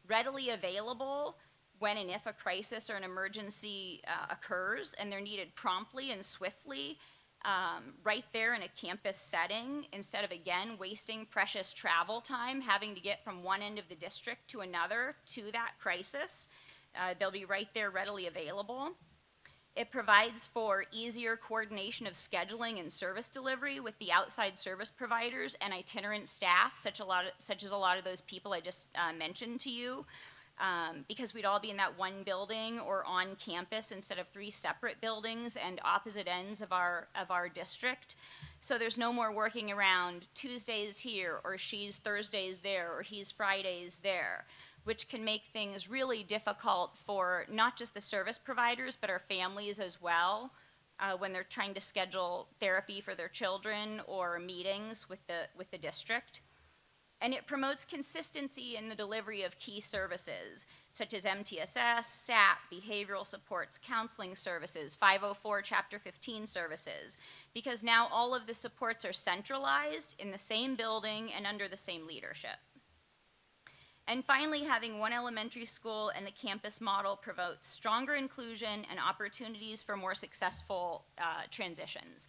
readily available when and if a crisis or an emergency occurs, and they're needed promptly and swiftly right there in a campus setting, instead of, again, wasting precious travel time having to get from one end of the district to another to that crisis. They'll be right there readily available. It provides for easier coordination of scheduling and service delivery with the outside service providers and itinerant staff, such as a lot of those people I just mentioned to you. Because we'd all be in that one building or on campus instead of 3 separate buildings and opposite ends of our district. So there's no more working around Tuesdays here, or she's Thursdays there, or he's Fridays there, which can make things really difficult for not just the service providers, but our families as well, when they're trying to schedule therapy for their children or meetings with the district. And it promotes consistency in the delivery of key services, such as MTSS, SAP, behavioral supports, counseling services, 504 Chapter 15 services, because now all of the supports are centralized in the same building and under the same leadership. And finally, having one elementary school and the campus model promotes stronger inclusion and opportunities for more successful transitions.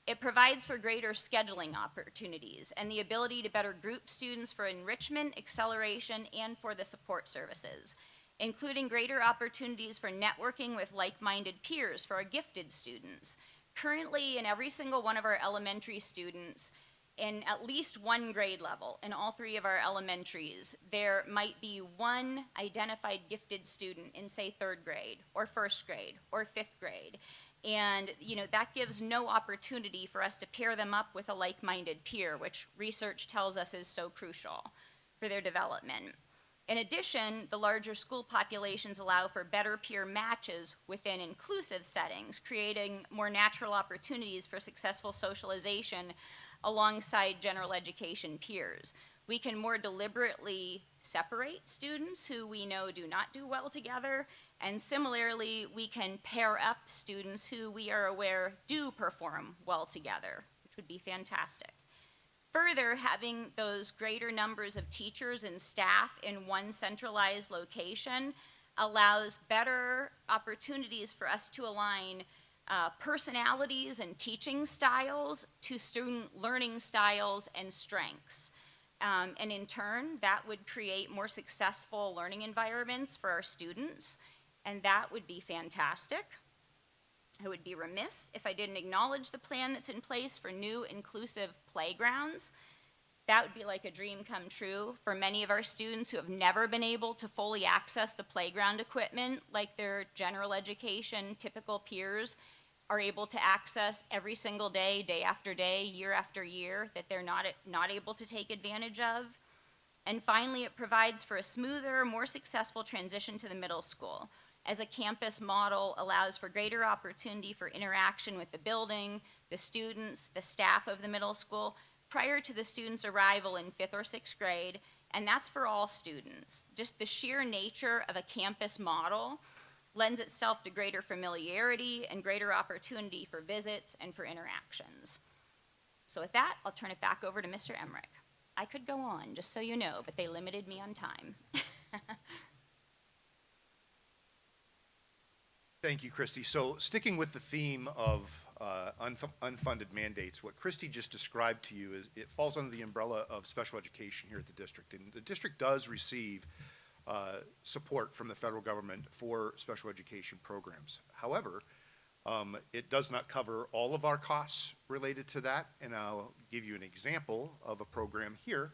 It provides for greater scheduling opportunities and the ability to better group students for enrichment, acceleration, and for the support services, including greater opportunities for networking with like-minded peers for our gifted students. Currently, in every single one of our elementary students, in at least one grade level, in all 3 of our elementaries, there might be one identified gifted student in, say, 3rd grade, or 1st grade, or 5th grade. And that gives no opportunity for us to pair them up with a like-minded peer, which research tells us is so crucial for their development. In addition, the larger school populations allow for better peer matches within inclusive settings, creating more natural opportunities for successful socialization alongside general education peers. We can more deliberately separate students who we know do not do well together, and similarly, we can pair up students who we are aware do perform well together, which would be fantastic. Further, having those greater numbers of teachers and staff in one centralized location allows better opportunities for us to align personalities and teaching styles to student learning styles and strengths. And in turn, that would create more successful learning environments for our students, and that would be fantastic. I would be remiss if I didn't acknowledge the plan that's in place for new inclusive playgrounds. That would be like a dream come true for many of our students who have never been able to fully access the playground equipment like their general education typical peers are able to access every single day, day after day, year after year, that they're not able to take advantage of. And finally, it provides for a smoother, more successful transition to the middle school, as a campus model allows for greater opportunity for interaction with the building, the students, the staff of the middle school, prior to the students' arrival in 5th or 6th grade, and that's for all students. Just the sheer nature of a campus model lends itself to greater familiarity and greater opportunity for visits and for interactions. So with that, I'll turn it back over to Mr. Emmerich. I could go on, just so you know, but they limited me on time. Thank you, Christy. So sticking with the theme of unfunded mandates, what Christy just described to you is it falls under the umbrella of special education here at the district. And the district does receive support from the federal government for special education programs. However, it does not cover all of our costs related to that. And I'll give you an example of a program here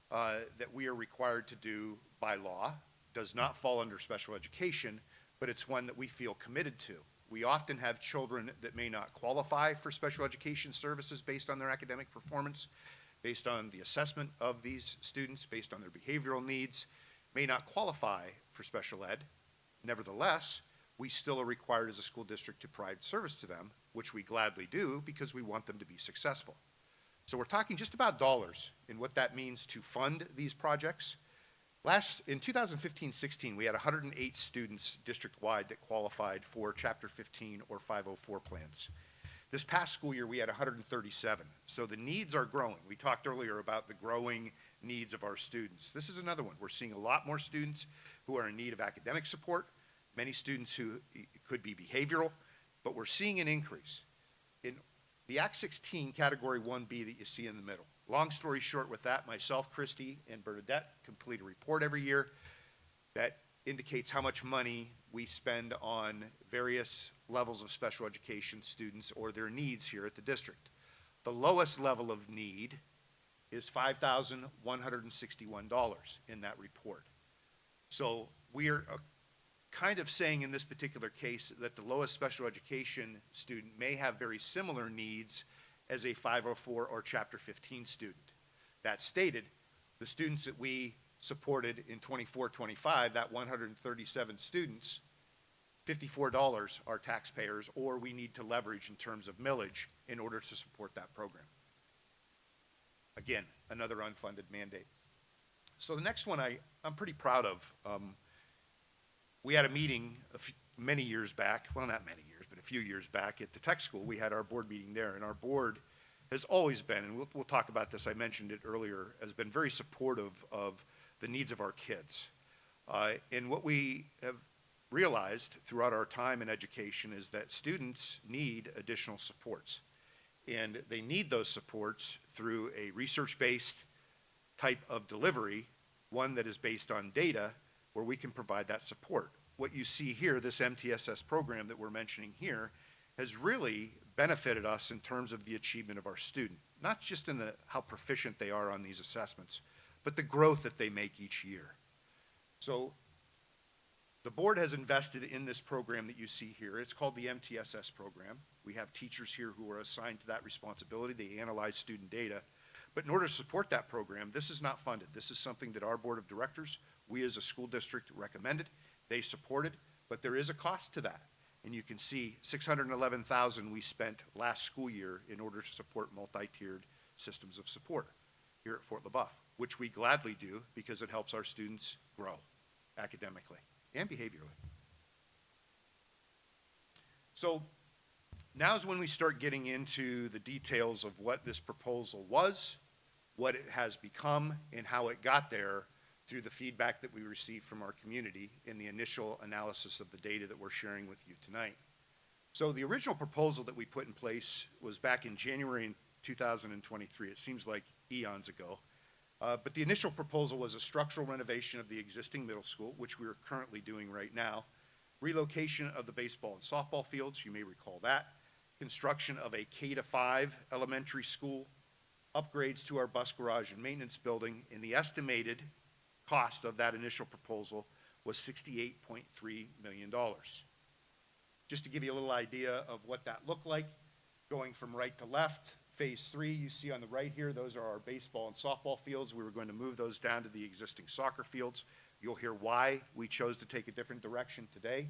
that we are required to do by law. Does not fall under special education, but it's one that we feel committed to. We often have children that may not qualify for special education services based on their academic performance, based on the assessment of these students, based on their behavioral needs, may not qualify for special ed. Nevertheless, we still are required as a school district to provide service to them, which we gladly do because we want them to be successful. So we're talking just about dollars in what that means to fund these projects. In 2015-16, we had 108 students district-wide that qualified for Chapter 15 or 504 plans. This past school year, we had 137. So the needs are growing. We talked earlier about the growing needs of our students. This is another one. We're seeing a lot more students who are in need of academic support, many students who could be behavioral, but we're seeing an increase. In the Act 16 Category 1B that you see in the middle. Long story short with that, myself, Christy, and Bernadette complete a report every year that indicates how much money we spend on various levels of special education students or their needs here at the district. The lowest level of need is $5,161 in that report. So we are kind of saying in this particular case that the lowest special education student may have very similar needs as a 504 or Chapter 15 student. That stated, the students that we supported in 24-25, that 137 students, $54 are taxpayers, or we need to leverage in terms of millage in order to support that program. Again, another unfunded mandate. So the next one I'm pretty proud of. We had a meeting many years back, well, not many years, but a few years back at the tech school. We had our board meeting there, and our board has always been, and we'll talk about this, I mentioned it earlier, has been very supportive of the needs of our kids. And what we have realized throughout our time in education is that students need additional supports. And they need those supports through a research-based type of delivery, one that is based on data, where we can provide that support. What you see here, this MTSS program that we're mentioning here, has really benefited us in terms of the achievement of our student, not just in how proficient they are on these assessments, but the growth that they make each year. So the board has invested in this program that you see here. It's called the MTSS program. We have teachers here who are assigned to that responsibility. They analyze student data. But in order to support that program, this is not funded. This is something that our board of directors, we as a school district recommended, they supported, but there is a cost to that. And you can see $611,000 we spent last school year in order to support multi-tiered systems of support here at Fort LeBoeuf, which we gladly do because it helps our students grow academically and behaviorally. So now's when we start getting into the details of what this proposal was, what it has become, and how it got there through the feedback that we received from our community in the initial analysis of the data that we're sharing with you tonight. So the original proposal that we put in place was back in January 2023. It seems like eons ago. But the initial proposal was a structural renovation of the existing middle school, which we are currently doing right now, relocation of the baseball and softball fields, you may recall that, construction of a K-5 elementary school, upgrades to our bus garage and maintenance building, and the estimated cost of that initial proposal was $68.3 million. Just to give you a little idea of what that looked like, going from right to left, phase 3, you see on the right here, those are our baseball and softball fields. We were going to move those down to the existing soccer fields. You'll hear why we chose to take a different direction today.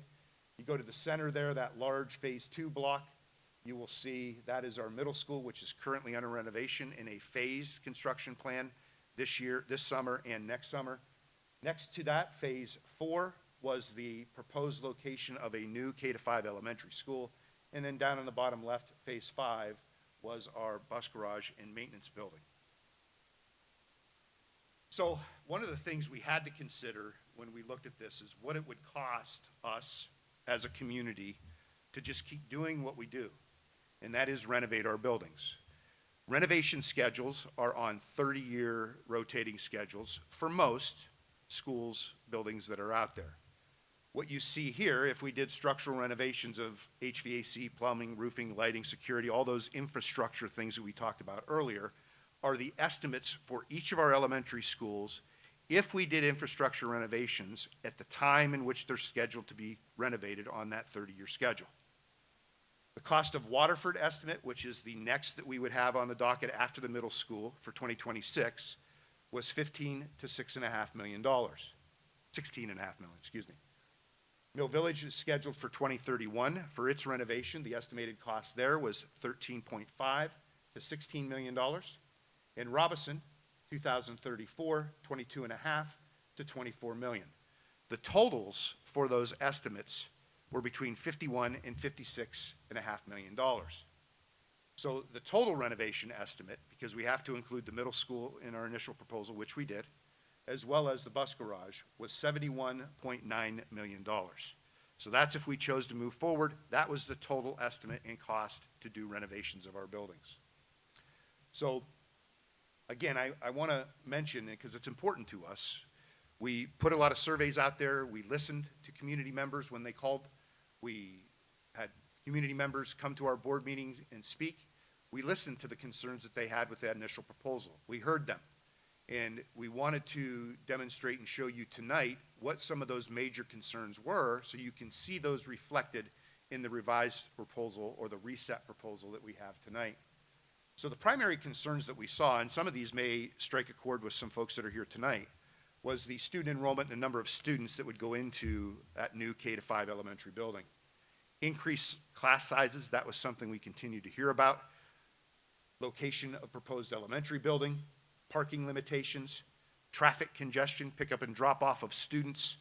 You go to the center there, that large phase 2 block, you will see that is our middle school, which is currently under renovation in a phased construction plan this year, this summer, and next summer. Next to that, phase 4 was the proposed location of a new K-5 elementary school. And then down on the bottom left, phase 5 was our bus garage and maintenance building. So one of the things we had to consider when we looked at this is what it would cost us as a community to just keep doing what we do, and that is renovate our buildings. Renovation schedules are on 30-year rotating schedules for most schools, buildings that are out there. What you see here, if we did structural renovations of HVAC, plumbing, roofing, lighting, security, all those infrastructure things that we talked about earlier, are the estimates for each of our elementary schools if we did infrastructure renovations at the time in which they're scheduled to be renovated on that 30-year schedule. The cost of Waterford estimate, which is the next that we would have on the docket after the middle school for 2026, was $15 to $6.5 million. $16.5 million, excuse me. Mill Village is scheduled for 2031 for its renovation. The estimated cost there was $13.5 to $16 million. In Robison, 2034, $22.5 to $24 million. The totals for those estimates were between $51 and $56.5 million. So the total renovation estimate, because we have to include the middle school in our initial proposal, which we did, as well as the bus garage, was $71.9 million. So that's if we chose to move forward. That was the total estimate and cost to do renovations of our buildings. So again, I want to mention, because it's important to us, we put a lot of surveys out there. We listened to community members when they called. We had community members come to our board meetings and speak. We listened to the concerns that they had with that initial proposal. We heard them. And we wanted to demonstrate and show you tonight what some of those major concerns were, so you can see those reflected in the revised proposal or the reset proposal that we have tonight. So the primary concerns that we saw, and some of these may strike a chord with some folks that are here tonight, was the student enrollment and the number of students that would go into that new K-5 elementary building. Increased class sizes, that was something we continued to hear about. Location of proposed elementary building, parking limitations, traffic congestion, pickup and drop off of students,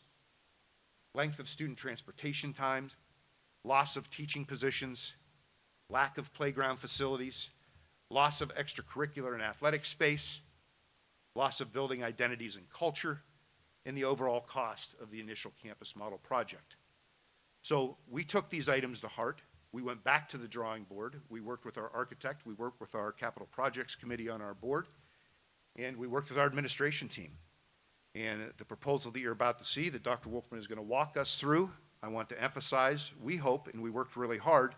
length of student transportation times, loss of teaching positions, lack of playground facilities, loss of extracurricular and athletic space, loss of building identities and culture, and the overall cost of the initial campus model project. So we took these items to heart. We went back to the drawing board. We worked with our architect. We worked with our capital projects committee on our board. And we worked with our administration team. And the proposal that you're about to see that Dr. Wolfman is going to walk us through, I want to emphasize, we hope, and we worked really hard,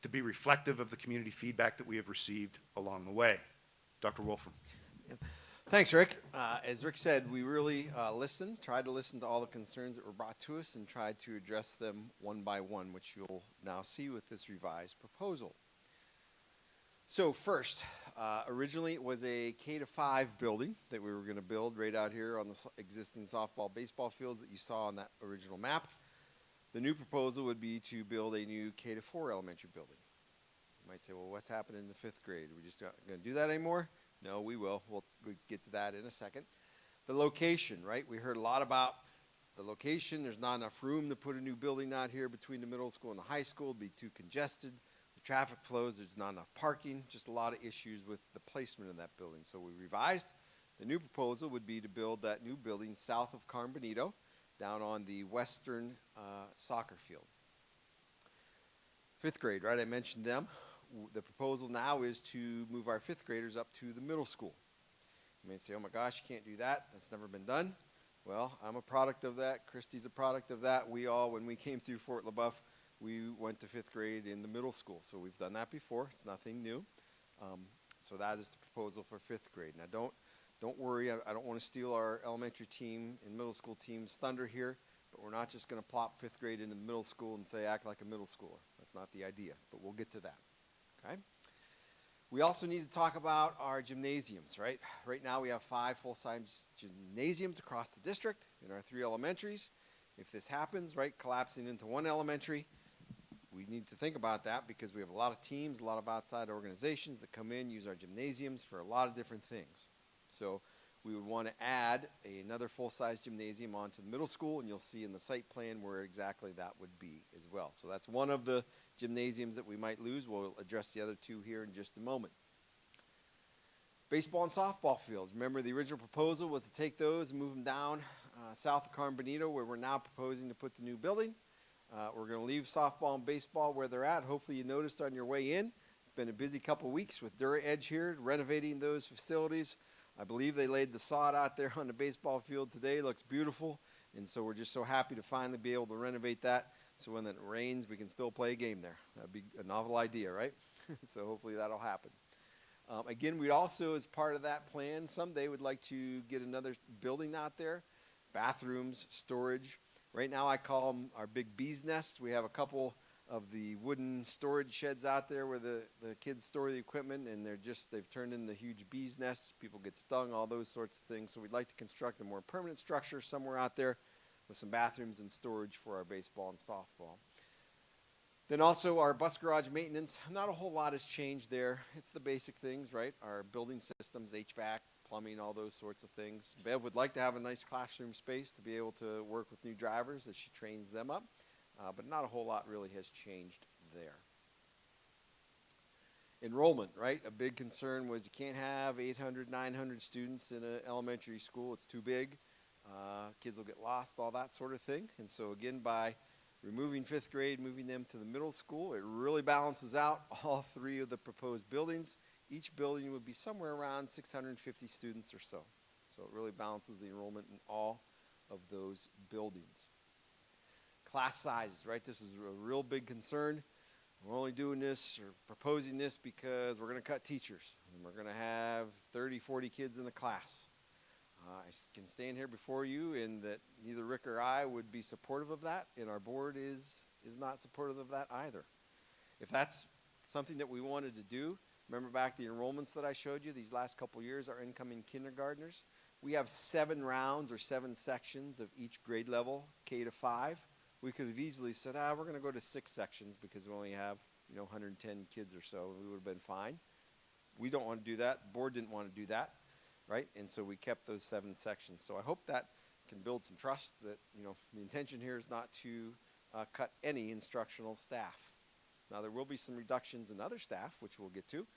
to be reflective of the community feedback that we have received along the way. Dr. Wolfman. Thanks, Rick. As Rick said, we really listened, tried to listen to all the concerns that were brought to us and tried to address them one by one, which you'll now see with this revised proposal. So first, originally it was a K-5 building that we were going to build right out here on the existing softball, baseball fields that you saw on that original map. The new proposal would be to build a new K-4 elementary building. You might say, well, what's happening in the 5th grade? Are we just not going to do that anymore? No, we will. We'll get to that in a second. The location, right? We heard a lot about the location. There's not enough room to put a new building out here between the middle school and the high school. It'd be too congested. The traffic flows, there's not enough parking, just a lot of issues with the placement of that building. So we revised. The new proposal would be to build that new building south of Carmen Benito, down on the western soccer field. 5th grade, right? I mentioned them. The proposal now is to move our 5th graders up to the middle school. You may say, oh my gosh, you can't do that. That's never been done. Well, I'm a product of that. Christy's a product of that. We all, when we came through Fort LeBoeuf, we went to 5th grade in the middle school. So we've done that before. It's nothing new. So that is the proposal for 5th grade. Now don't worry, I don't want to steal our elementary team and middle school team's thunder here, but we're not just going to plop 5th grade into the middle school and say act like a middle schooler. That's not the idea, but we'll get to that. Okay? We also need to talk about our gymnasiums, right? Right now we have 5 full-size gymnasiums across the district in our 3 elementaries. If this happens, right, collapsing into 1 elementary, we need to think about that because we have a lot of teams, a lot of outside organizations that come in, use our gymnasiums for a lot of different things. So we would want to add another full-size gymnasium onto the middle school, and you'll see in the site plan where exactly that would be as well. So that's one of the gymnasiums that we might lose. We'll address the other 2 here in just a moment. Baseball and softball fields. Remember, the original proposal was to take those and move them down south of Carmen Bonito, where we're now proposing to put the new building. We're going to leave softball and baseball where they're at. Hopefully you noticed on your way in, it's been a busy couple weeks with Dura Edge here, renovating those facilities. I believe they laid the sod out there on the baseball field today. It looks beautiful, and so we're just so happy to finally be able to renovate that so when it rains, we can still play a game there. That'd be a novel idea, right? So hopefully that'll happen. Again, we also, as part of that plan, someday would like to get another building out there, bathrooms, storage. Right now I call them our big bee's nests. We have a couple of the wooden storage sheds out there where the kids store the equipment, and they've turned into huge bee's nests. People get stung, all those sorts of things. So we'd like to construct a more permanent structure somewhere out there with some bathrooms and storage for our baseball and softball. Then also our bus garage maintenance. Not a whole lot has changed there. It's the basic things, right? Our building systems, HVAC, plumbing, all those sorts of things. Bev would like to have a nice classroom space to be able to work with new drivers as she trains them up. But not a whole lot really has changed there. Enrollment, right? A big concern was you can't have 800, 900 students in an elementary school. It's too big. Kids will get lost, all that sort of thing. And so again, by removing 5th grade, moving them to the middle school, it really balances out all 3 of the proposed buildings. Each building would be somewhere around 650 students or so. So it really balances the enrollment in all of those buildings. Class sizes, right? This is a real big concern. We're only doing this or proposing this because we're going to cut teachers. And we're going to have 30, 40 kids in the class. I can stand here before you and that neither Rick or I would be supportive of that, and our board is not supportive of that either. If that's something that we wanted to do, remember back the enrollments that I showed you these last couple years, our incoming kindergartners, we have 7 rounds or 7 sections of each grade level, K to 5. We could have easily said, we're going to go to 6 sections because we only have 110 kids or so, and we would have been fine. We don't want to do that. The board didn't want to do that, right? And so we kept those 7 sections. So I hope that can build some trust that, the intention here is not to cut any instructional staff. Now, there will be some reductions in other staff, which we'll get to,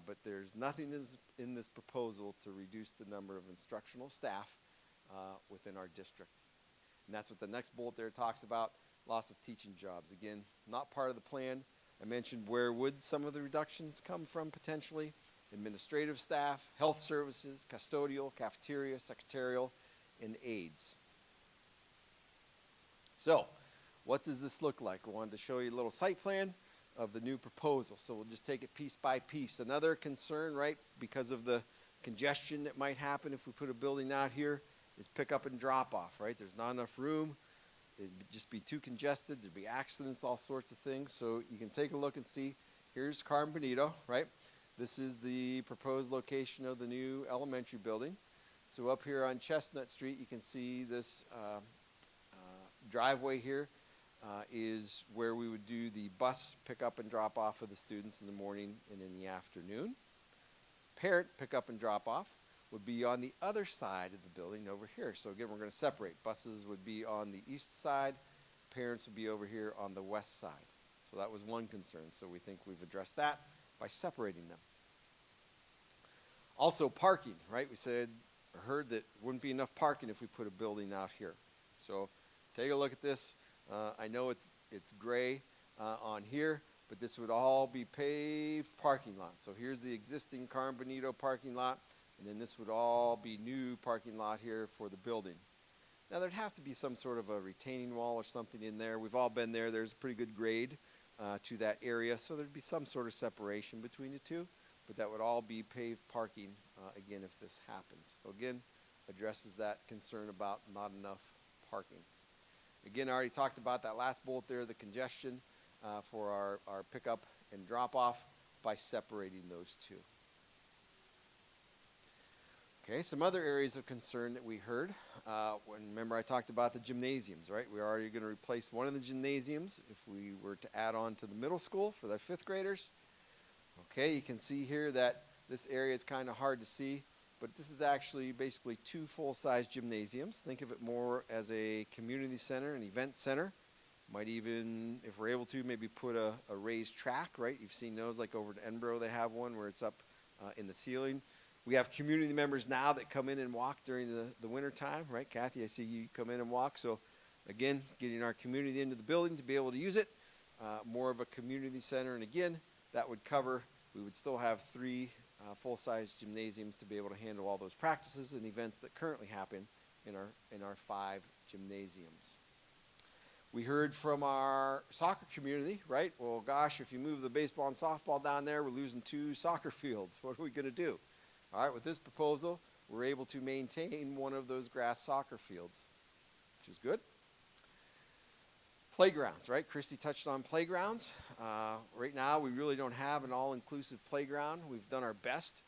but there's nothing in this proposal to reduce the number of instructional staff within our district. And that's what the next bullet there talks about, loss of teaching jobs. Again, not part of the plan. I mentioned where would some of the reductions come from potentially. Administrative staff, health services, custodial, cafeteria, secretarial, and aides. So, what does this look like? I wanted to show you a little site plan of the new proposal. So we'll just take it piece by piece. Another concern, right, because of the congestion that might happen if we put a building out here, is pick up and drop off, right? There's not enough room. It'd just be too congested. There'd be accidents, all sorts of things. So you can take a look and see. Here's Carmen Bonito, right? This is the proposed location of the new elementary building. So up here on Chestnut Street, you can see this driveway here is where we would do the bus pick up and drop off of the students in the morning and in the afternoon. Parent pick up and drop off would be on the other side of the building over here. So again, we're going to separate. Buses would be on the east side. Parents would be over here on the west side. So that was one concern. So we think we've addressed that by separating them. Also parking, right? We heard that wouldn't be enough parking if we put a building out here. So take a look at this. I know it's gray on here, but this would all be paved parking lot. So here's the existing Carmen Bonito parking lot, and then this would all be new parking lot here for the building. Now there'd have to be some sort of a retaining wall or something in there. We've all been there. There's a pretty good grade to that area, so there'd be some sort of separation between the two. but that would all be paved parking, again, if this happens. So again, addresses that concern about not enough parking. Again, I already talked about that last bullet there, the congestion for our pickup and drop-off by separating those two. Okay, some other areas of concern that we heard. Remember I talked about the gymnasiums, right? We're already going to replace one of the gymnasiums if we were to add on to the middle school for the 5th graders. Okay, you can see here that this area is kind of hard to see, but this is actually basically 2 full-size gymnasiums. Think of it more as a community center, an event center. Might even, if we're able to, maybe put a raised track, right? You've seen those, like over at Edinburgh, they have one where it's up in the ceiling. We have community members now that come in and walk during the winter time, right? Kathy, I see you come in and walk. So again, getting our community into the building to be able to use it, more of a community center. And again, that would cover, we would still have 3 full-size gymnasiums to be able to handle all those practices and events that currently happen in our 5 gymnasiums. We heard from our soccer community, right? Well, gosh, if you move the baseball and softball down there, we're losing 2 soccer fields. What are we going to do? All right, with this proposal, we're able to maintain one of those grass soccer fields, which is good. Playgrounds, right? Christy touched on playgrounds. Right now, we really don't have an all-inclusive playground. We've done our best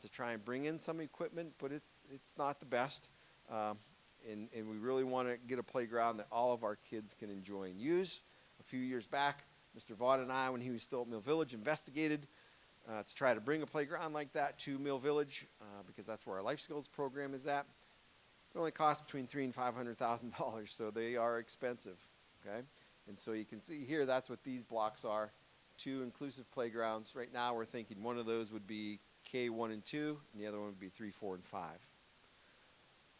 to try and bring in some equipment, but it's not the best. And we really want to get a playground that all of our kids can enjoy and use. A few years back, Mr. Vaughn and I, when he was still at Mill Village, investigated to try to bring a playground like that to Mill Village because that's where our life skills program is at. It only costs between $300,000 and $500,000, so they are expensive. Okay, and so you can see here that's what these blocks are: 2 inclusive playgrounds. Right now, we're thinking one of those would be K1 and 2, and the other one would be 3, 4, and 5.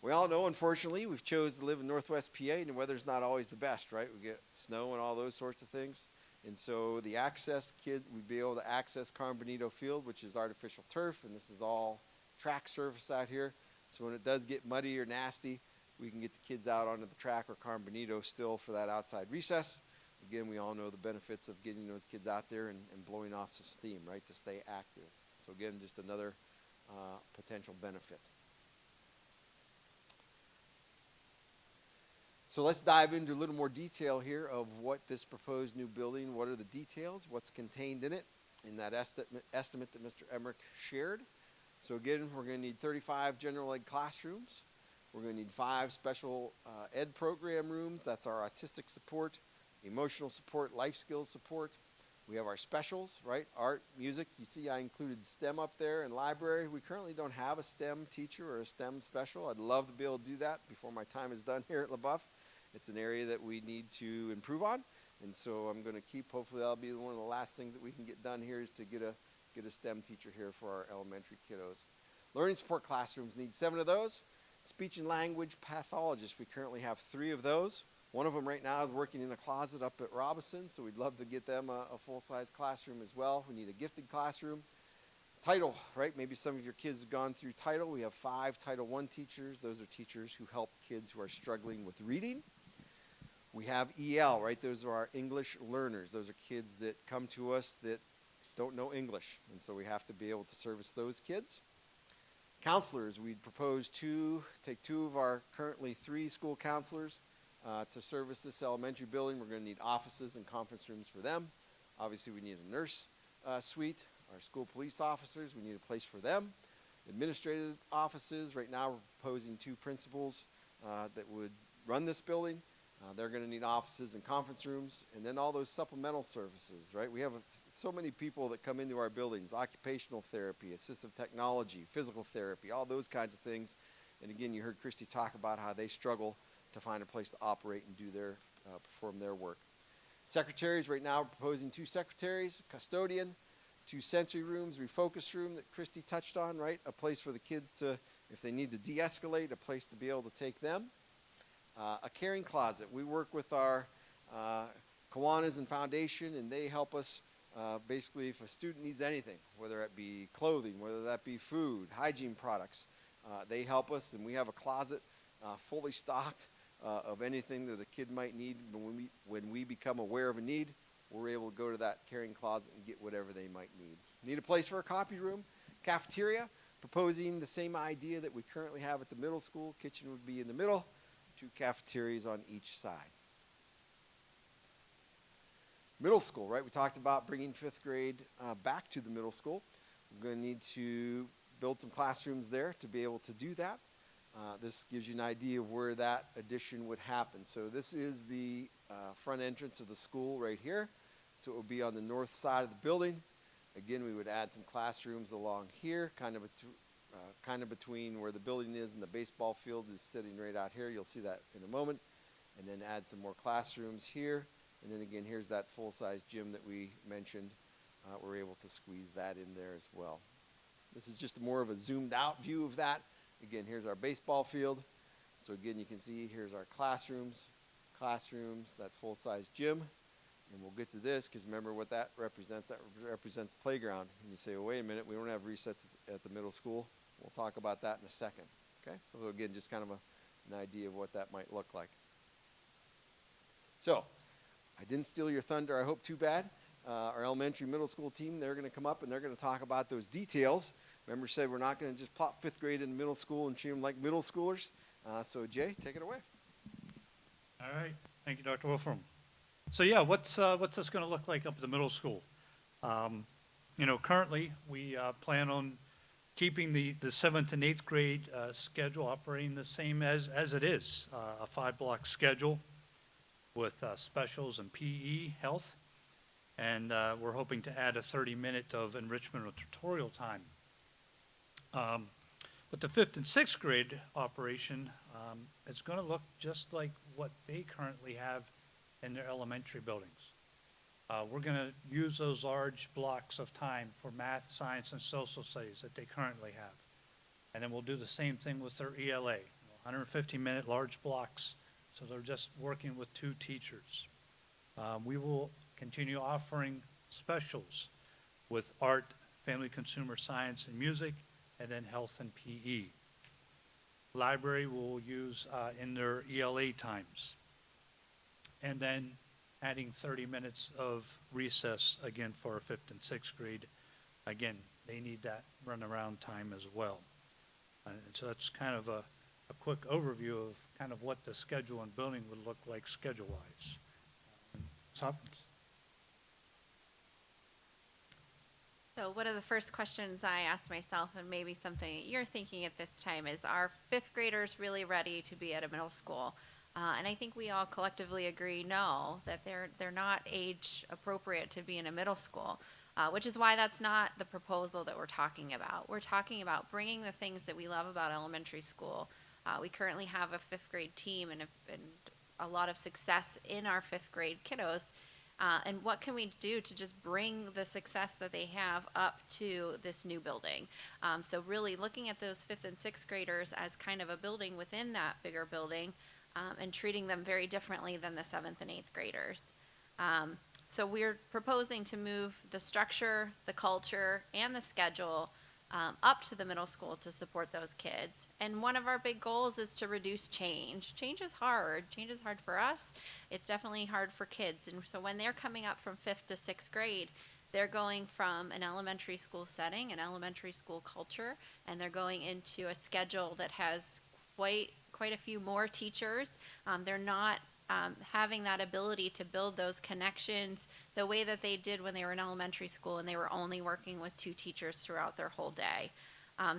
We all know, unfortunately, we've chosen to live in Northwest PA, and the weather's not always the best, right? We get snow and all those sorts of things. And so the access we'd be able to access Carmen Benito Field, which is artificial turf, and this is all track surface out here. So when it does get muddy or nasty, we can get the kids out onto the track or Carmen Benito still for that outside recess. Again, we all know the benefits of getting those kids out there and blowing off some steam, right, to stay active. So again, just another potential benefit. So let's dive into a little more detail here of what this proposed new building, what are the details, what's contained in it, in that estimate that Mr. Emmerich shared. So again, we're going to need 35 general ed classrooms. We're going to need 5 special ed program rooms. That's our autistic support, emotional support, life skills support. We have our specials, right? Art, music. You see I included STEM up there, and library. We currently don't have a STEM teacher or a STEM special. I'd love to be able to do that before my time is done here at LeBoeuf. It's an area that we need to improve on, and so I'm going to keep, hopefully that'll be one of the last things that we can get done here is to get a STEM teacher here for our elementary kiddos. Learning support classrooms need 7 of those. Speech and language pathologists, we currently have 3 of those. One of them right now is working in a closet up at Robinson, so we'd love to get them a full-size classroom as well. We need a gifted classroom. Title, right? Maybe some of your kids have gone through Title. We have 5 Title I teachers. Those are teachers who help kids who are struggling with reading. We have EL, right? Those are our English learners. Those are kids that come to us that don't know English, and so we have to be able to service those kids. Counselors, we'd propose take 2 of our currently 3 school counselors to service this elementary building. We're going to need offices and conference rooms for them. Obviously, we need a nurse suite. Our school police officers, we need a place for them. Administrative offices, right now we're proposing 2 principals that would run this building. They're going to need offices and conference rooms, and then all those supplemental services, right? We have so many people that come into our buildings: occupational therapy, assistive technology, physical therapy, all those kinds of things. And again, you heard Christy talk about how they struggle to find a place to operate and do perform their work. Secretaries, right now we're proposing 2 secretaries, custodian, 2 sensory rooms, refocus room that Christy touched on, right? A place for the kids to, if they need to de-escalate, a place to be able to take them. A caring closet. We work with our Kiwanis and Foundation, and they help us basically if a student needs anything, whether it be clothing, whether that be food, hygiene products, they help us, and we have a closet fully stocked of anything that a kid might need when we become aware of a need. we're able to go to that carrying closet and get whatever they might need. Need a place for a copy room, cafeteria, proposing the same idea that we currently have at the middle school. Kitchen would be in the middle, 2 cafeterias on each side. Middle school, right? We talked about bringing 5th grade back to the middle school. We're going to need to build some classrooms there to be able to do that. This gives you an idea of where that addition would happen. So this is the front entrance of the school right here. So it would be on the north side of the building. Again, we would add some classrooms along here, kind of between where the building is and the baseball field is sitting right out here. You'll see that in a moment. And then add some more classrooms here. And then again, here's that full-size gym that we mentioned. We're able to squeeze that in there as well. This is just more of a zoomed out view of that. Again, here's our baseball field. So again, you can see here's our classrooms, that full-size gym. And we'll get to this because remember what that represents. That represents playground. And you say, well, wait a minute, we don't have recess at the middle school. We'll talk about that in a second. Okay? So again, just kind of an idea of what that might look like. So, I didn't steal your thunder, I hope, too bad. Our elementary middle school team, they're going to come up and they're going to talk about those details. Remember, said we're not going to just plop 5th grade in middle school and treat them like middle schoolers. So, Jay, take it away. All right, thank you, Dr. Wolfram. So yeah, what's this going to look like up at the middle school? Currently we plan on keeping the 7th and 8th grade schedule operating the same as it is, a 5-block schedule with specials and PE, health, and we're hoping to add a 30-minute of enrichment or tutorial time. With the 5th and 6th grade operation, it's going to look just like what they currently have in their elementary buildings. We're going to use those large blocks of time for math, science, and social studies that they currently have. And then we'll do the same thing with their ELA, 150-minute large blocks, so they're just working with 2 teachers. We will continue offering specials with art, family, consumer science, and music, and then health and PE. Library we'll use in their ELA times. And then adding 30 minutes of recess again for 5th and 6th grade. Again, they need that runaround time as well. And so that's kind of a quick overview of kind of what the schedule and building would look like schedule-wise. Ms. Hopkins? So one of the first questions I asked myself, and maybe something that you're thinking at this time, is are 5th graders really ready to be at a middle school? And I think we all collectively agree, no, that they're not age appropriate to be in a middle school, which is why that's not the proposal that we're talking about. We're talking about bringing the things that we love about elementary school. We currently have a 5th grade team and a lot of success in our 5th grade kiddos. And what can we do to just bring the success that they have up to this new building? So really looking at those 5th and 6th graders as kind of a building within that bigger building, and treating them very differently than the 7th and 8th graders. So we're proposing to move the structure, the culture, and the schedule up to the middle school to support those kids. And one of our big goals is to reduce change. Change is hard. Change is hard for us. It's definitely hard for kids. And so when they're coming up from 5th to 6th grade, they're going from an elementary school setting, an elementary school culture, and they're going into a schedule that has quite a few more teachers. They're not having that ability to build those connections the way that they did when they were in elementary school and they were only working with 2 teachers throughout their whole day.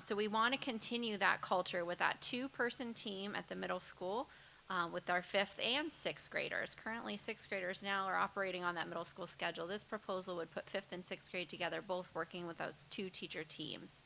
So we want to continue that culture with that 2-person team at the middle school with our 5th and 6th graders. Currently 6th graders now are operating on that middle school schedule. This proposal would put 5th and 6th grade together, both working with those 2 teacher teams.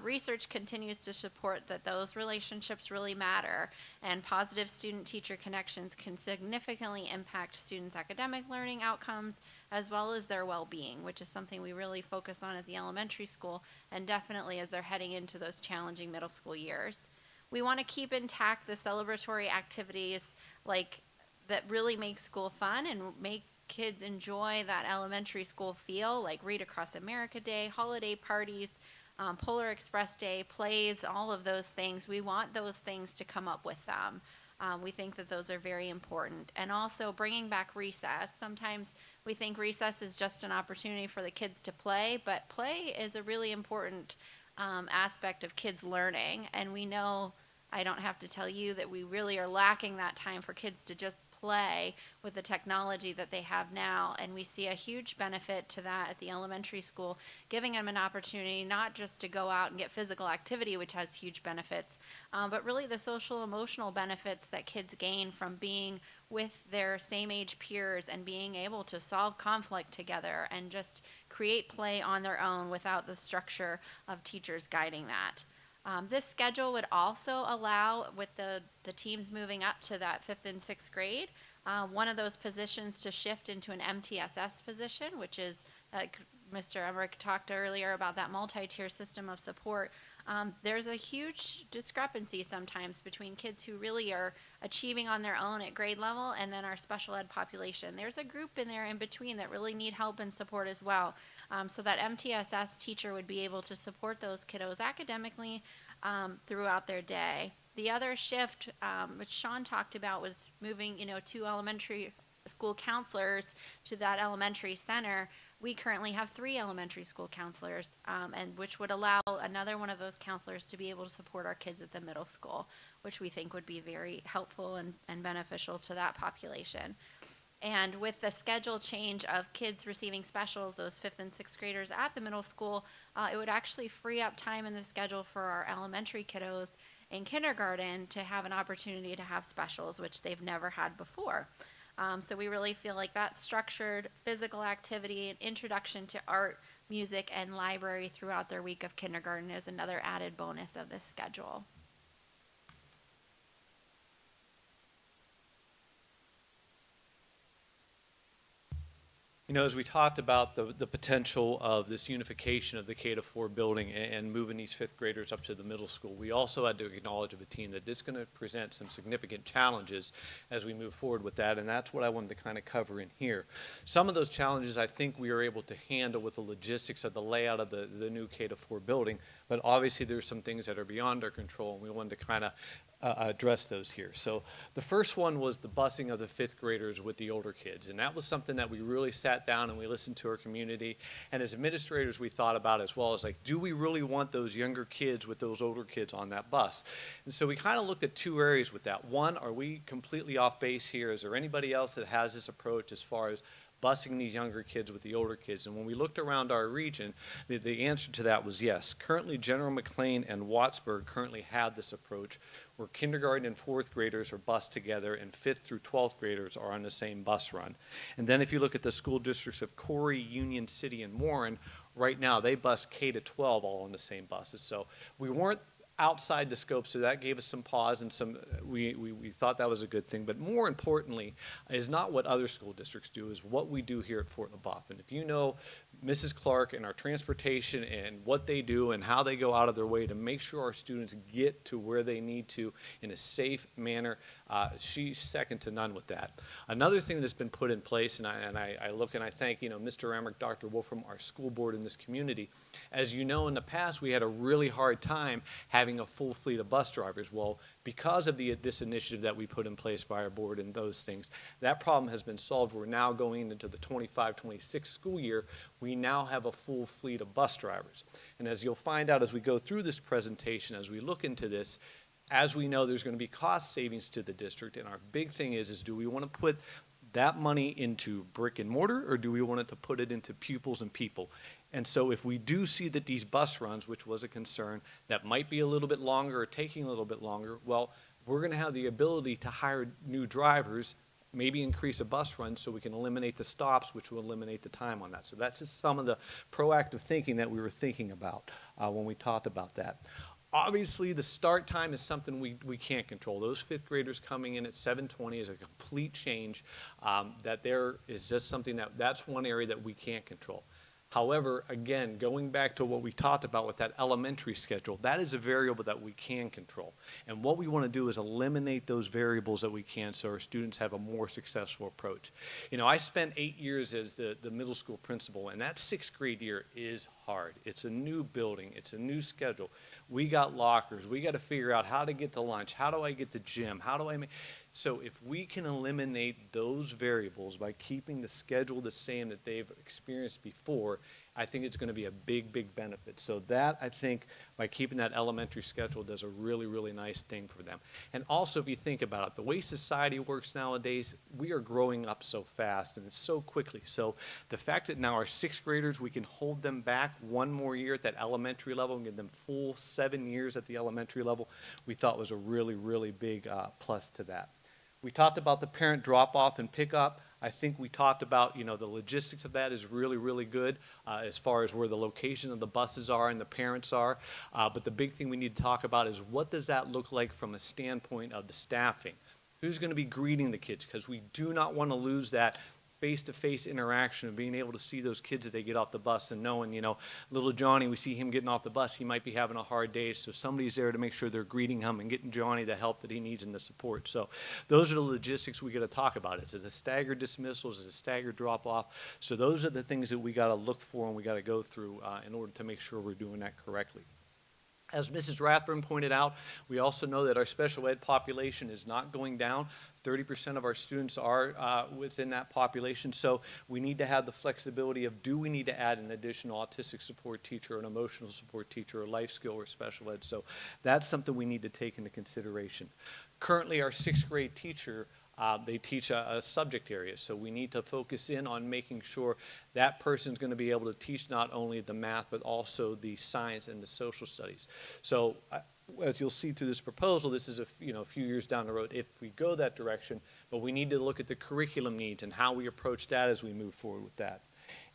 Research continues to support that those relationships really matter, and positive student-teacher connections can significantly impact students' academic learning outcomes as well as their well-being, which is something we really focus on at the elementary school and definitely as they're heading into those challenging middle school years. We want to keep intact the celebratory activities that really make school fun and make kids enjoy that elementary school feel, like Read Across America Day, holiday parties, Polar Express Day, plays, all of those things. We want those things to come up with them. We think that those are very important. And also bringing back recess. Sometimes We think recess is just an opportunity for the kids to play, but play is a really important aspect of kids learning. And we know, I don't have to tell you, that we really are lacking that time for kids to just play with the technology that they have now. And we see a huge benefit to that at the elementary school, giving them an opportunity not just to go out and get physical activity, which has huge benefits, but really the social emotional benefits that kids gain from being with their same age peers and being able to solve conflict together and just create play on their own without the structure of teachers guiding that. This schedule would also allow, with the teams moving up to that 5th and 6th grade, one of those positions to shift into an MTSS position, which is, Mr. Emmerich talked earlier about that multi-tier system of support. There's a huge discrepancy sometimes between kids who really are achieving on their own at grade level and then our special ed population. There's a group in there in between that really need help and support as well. So that MTSS teacher would be able to support those kiddos academically throughout their day. The other shift, which Sean talked about, was moving, 2 elementary school counselors to that elementary center. We currently have 3 elementary school counselors, and which would allow another one of those counselors to be able to support our kids at the middle school, which we think would be very helpful and beneficial to that population. And with the schedule change of kids receiving specials, those 5th and 6th graders at the middle school, it would actually free up time in the schedule for our elementary kiddos in kindergarten to have an opportunity to have specials, which they've never had before. So we really feel like that structured physical activity and introduction to art, music, and library throughout their week of kindergarten is another added bonus of this schedule. As we talked about the potential of this unification of the K-4 building and moving these 5th graders up to the middle school, we also had to acknowledge of a team that this is going to present some significant challenges as we move forward with that, and that's what I wanted to kind of cover in here. Some of those challenges I think we are able to handle with the logistics of the layout of the new K-4 building, but obviously there's some things that are beyond our control, and we wanted to kind of address those here. So the first one was the busing of the 5th graders with the older kids, and that was something that we really sat down and we listened to our community, and as administrators we thought about as well, as like, do we really want those younger kids with those older kids on that bus? And so we kind of looked at 2 areas with that. One, are we completely off base here? Is there anybody else that has this approach as far as busing these younger kids with the older kids? And when we looked around our region, the answer to that was yes. Currently, General McLean and Wattsburg currently have this approach where kindergarten and 4th graders are bused together and 5th through 12th graders are on the same bus run. And then if you look at the school districts of Corey, Union City, and Warren, right now they bus K-12 all on the same buses. So we weren't outside the scope, so that gave us some pause and some, we thought that was a good thing. But more importantly is not what other school districts do, is what we do here at Fort LeBoeuf. And if you know Mrs. Clark and our transportation and what they do and how they go out of their way to make sure our students get to where they need to in a safe manner, she's second to none with that. Another thing that's been put in place, and I look and I thank Mr. Emmerich, Dr. Wolfram, our school board in this community. As you know, in the past we had a really hard time having a full fleet of bus drivers. Well, because of this initiative that we put in place by our board and those things, that problem has been solved. We're now going into the 25-26 school year. We now have a full fleet of bus drivers. And as you'll find out as we go through this presentation, as we look into this, as we know, there's going to be cost savings to the district. And our big thing is do we want to put that money into brick and mortar, or do we want it to put it into pupils and people? And so if we do see that these bus runs, which was a concern, that might be a little bit longer or taking a little bit longer, well, we're going to have the ability to hire new drivers, maybe increase a bus run so we can eliminate the stops, which will eliminate the time on that. So that's just some of the proactive thinking that we were thinking about when we talked about that. Obviously, the start time is something we can't control. Those 5th graders coming in at 7:20 is a complete change. That there is just something that's one area that we can't control. However, again, going back to what we talked about with that elementary schedule, that is a variable that we can control. And what we want to do is eliminate those variables that we can so our students have a more successful approach. I spent 8 years as the middle school principal, and that 6th grade year is hard. It's a new building. It's a new schedule. We got lockers. We got to figure out how to get to lunch. How do I get to gym? How do I make... So if we can eliminate those variables by keeping the schedule the same that they've experienced before, I think it's going to be a big, big benefit. So that, I think, by keeping that elementary schedule does a really, really nice thing for them. And also, if you think about it, the way society works nowadays, we are growing up so fast and so quickly. So the fact that now our sixth graders, we can hold them back one more year at that elementary level and give them full 7 years at the elementary level, we thought was a really, really big plus to that. We talked about the parent drop-off and pickup. I think we talked about, the logistics of that is really, really good as far as where the location of the buses are and the parents are. But the big thing we need to talk about is what does that look like from a standpoint of the staffing? Who's going to be greeting the kids? Because we do not want to lose that face-to-face interaction of being able to see those kids as they get off the bus and knowing, little Johnny, we see him getting off the bus, he might be having a hard day, so somebody's there to make sure they're greeting him and getting Johnny the help that he needs and the support. So those are the logistics we got to talk about. Is it a staggered dismissal? Is it a staggered drop-off? So those are the things that we got to look for and we got to go through in order to make sure we're doing that correctly. As Mrs. Rathburn pointed out, we also know that our special ed population is not going down. 30% of our students are within that population, so we need to have the flexibility of, do we need to add an additional autistic support teacher, an emotional support teacher, or life skill or special ed? So that's something we need to take into consideration. Currently, our sixth grade teacher, they teach a subject area, so we need to focus in on making sure that person's going to be able to teach not only the math, but also the science and the social studies. So as you'll see through this proposal, this is a few years down the road if we go that direction, but we need to look at the curriculum needs and how we approach that as we move forward with that.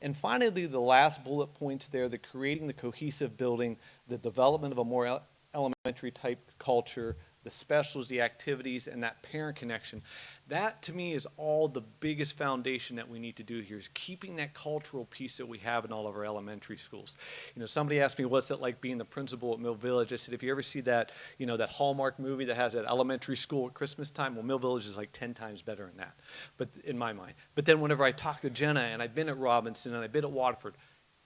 And finally, the last bullet points there, the creating the cohesive building, the development of a more elementary type culture, the specials, the activities, and that parent connection. That, to me, is all the biggest foundation that we need to do here, is keeping that cultural piece that we have in all of our elementary schools. Somebody asked me, what's it like being the principal at Mill Village? I said, if you ever see that, that Hallmark movie that has that elementary school at Christmas time, well, Mill Village is like 10 times better than that, but in my mind. But then whenever I talk to Jenna, and I've been at Robinson, and I've been at Waterford,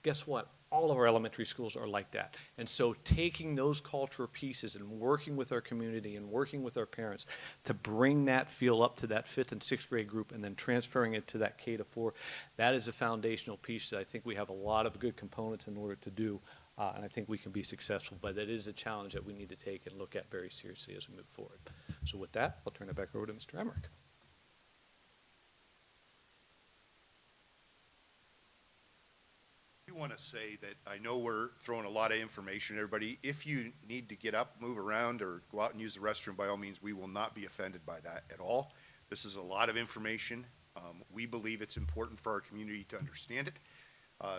guess what? All of our elementary schools are like that. And so taking those cultural pieces and working with our community and working with our parents to bring that feel up to that 5th and 6th grade group and then transferring it to that K-4, that is a foundational piece that I think we have a lot of good components in order to do, and I think we can be successful. But it is a challenge that we need to take and look at very seriously as we move forward. So with that, I'll turn it back over to Mr. Emmerich. I want to say that I know we're throwing a lot of information at everybody. If you need to get up, move around, or go out and use the restroom, by all means, we will not be offended by that at all. This is a lot of information. We believe it's important for our community to understand it.